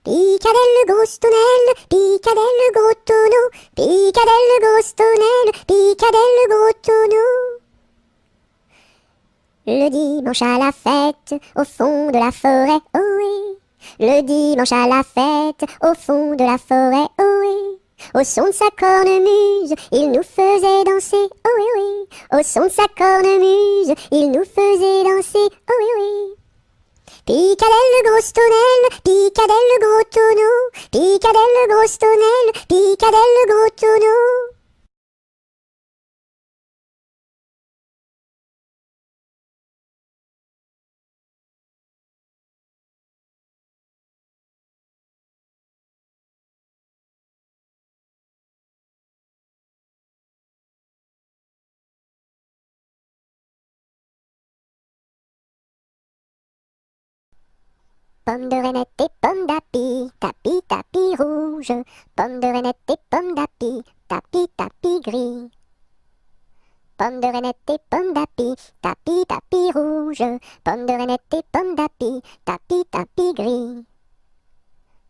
Picadelle le gros tonnelle, Picadelle le gros tonneau, Picadelle le gros tonnelle, Picadelle le gros tonneau. Le dimanche à la fête, au fond de la forêt, oh oui. Le dimanche à la fête, au fond de la forêt, oh oui. Au son de sa cornemuse, il nous faisait danser, oh oui, oui. Au son de sa cornemuse, il nous faisait danser, oh oui, oui. Picadelle le gros tonnelle, Picadelle le gros tonneau, Picadelle le gros tonnelle, Picadelle le gros tonneau. Pomme de reinette et pomme d'api, tapis, tapis rouge. Pomme de reinette et pomme d'api, tapis, tapis gris. Pomme de reinette et pomme d'api, tapis, tapis rouge. Pomme de reinette et pomme d'api, tapis, tapis gris.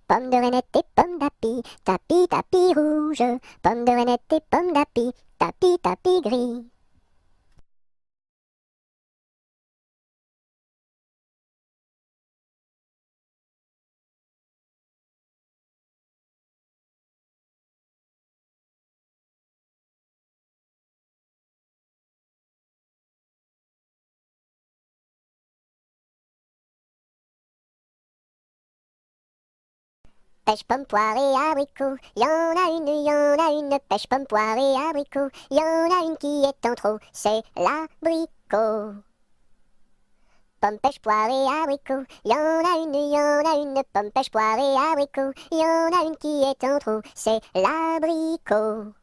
Pomme de reinette et pomme d'api, tapis, tapis rouge. Pomme de reinette et pomme d'api, tapis, tapis gris. Pêche, pomme, poire et abricot. Y en a une, pêche, pomme, poire et abricot. Y en a une qui est en trop, c'est l'abricot. Pomme, pêche, poire et abricot. Y en a une, pomme, pêche, poire et abricot. Y en a une qui est en trop, c'est l'abricot.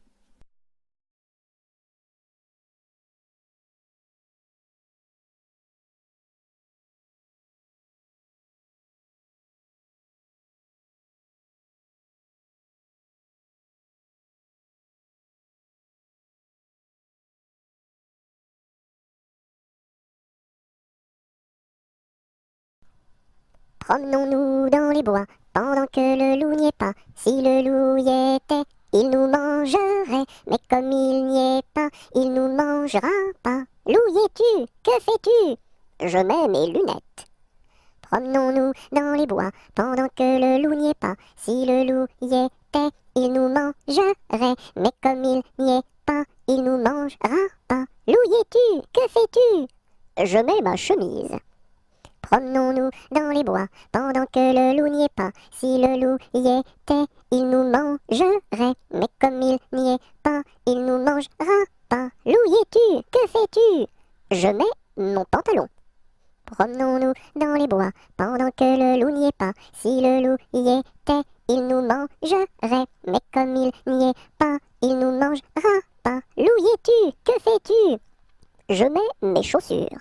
Promenons-nous dans les bois, pendant que le loup n'y est pas. Si le loup y était, il nous mangerait. Mais comme il n'y est pas, il nous mangera pas. Loup, y es-tu? Que fais-tu? Je mets mes lunettes. Promenons-nous dans les bois, pendant que le loup n'y est pas. Si le loup y était, il nous mangerait. Mais comme il n'y est pas, il nous mangera pas. Loup, y es-tu? Que fais-tu? Je mets ma chemise. Promenons-nous dans les bois, pendant que le loup n'y est pas. Si le loup y était, il nous mangerait. Mais comme il n'y est pas, il nous mangera pas. Loup, y es-tu? Que fais-tu? Je mets mon pantalon. Promenons-nous dans les bois, pendant que le loup n'y est pas. Si le loup y était, il nous mangerait. Mais comme il n'y est pas, il nous mangera pas. Loup, y es-tu? Que fais-tu? Je mets mes chaussures.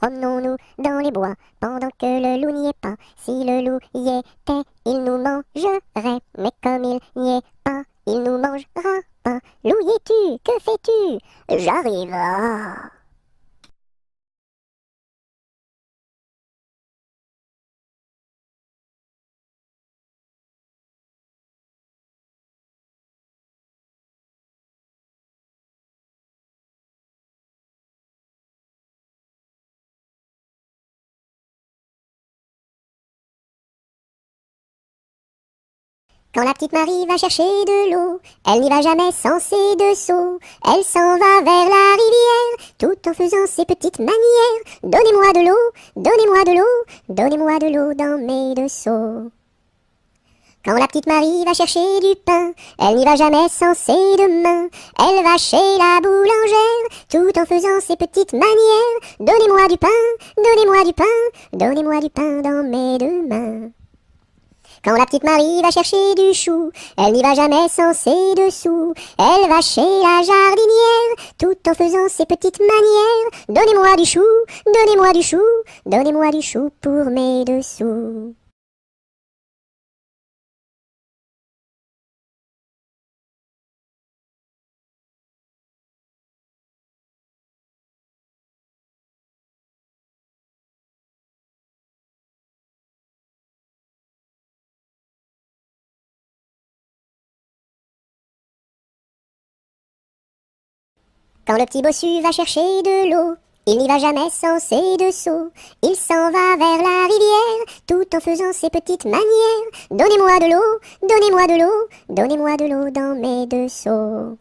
Promenons-nous dans les bois, pendant que le loup n'y est pas. Si le loup y était, il nous mangerait. Mais comme il n'y est pas, il nous mangera pas. Loup, y es-tu? Que fais-tu? J'arrive. Quand la petite Marie va chercher de l'eau, elle n'y va jamais sans ses deux seaux. Elle s'en va vers la rivière, tout en faisant ses petites manières. Donnez-moi de l'eau, donnez-moi de l'eau, donnez-moi de l'eau dans mes deux seaux. Quand la petite Marie va chercher du pain, elle n'y va jamais sans ses deux mains. Elle va chez la boulangère, tout en faisant ses petites manières. Donnez-moi du pain, donnez-moi du pain, donnez-moi du pain dans mes deux mains. Quand la petite Marie va chercher du chou, elle n'y va jamais sans ses dessous. Elle va chez la jardinière, tout en faisant ses petites manières. Donnez-moi du chou, donnez-moi du chou, donnez-moi du chou pour mes dessous. Quand le petit bossu va chercher de l'eau, il n'y va jamais sans ses deux seaux. Il s'en va vers la rivière, tout en faisant ses petites manières. Donnez-moi de l'eau, donnez-moi de l'eau, donnez-moi de l'eau dans mes deux seaux.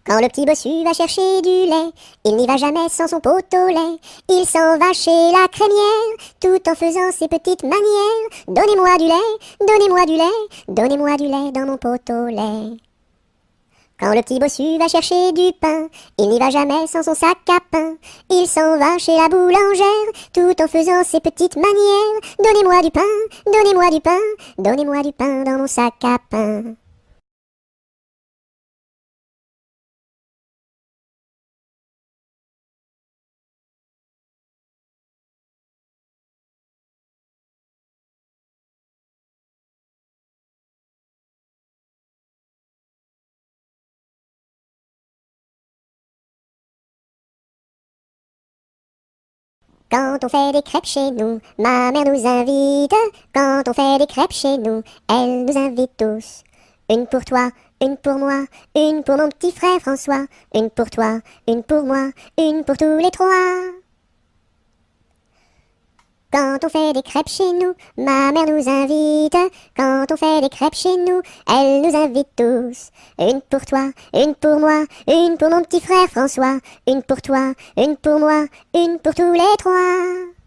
Quand le petit bossu va chercher du lait, il n'y va jamais sans son pot au lait. Il s'en va chez la crémière, tout en faisant ses petites manières. Donnez-moi du lait, donnez-moi du lait, donnez-moi du lait dans mon pot au lait. Quand le petit bossu va chercher du pain, il n'y va jamais sans son sac à pain. Il s'en va chez la boulangère, tout en faisant ses petites manières. Donnez-moi du pain, donnez-moi du pain, donnez-moi du pain dans mon sac à pain. Quand on fait des crêpes chez nous, ma mère nous invite. Quand on fait des crêpes chez nous, elle nous invite tous. Une pour toi, une pour moi, une pour mon petit frère François. Une pour toi, une pour moi, une pour tous les trois. Quand on fait des crêpes chez nous, ma mère nous invite. Quand on fait des crêpes chez nous, elle nous invite tous. Une pour toi, une pour moi, une pour mon petit frère François. Une pour toi, une pour moi, une pour tous les trois.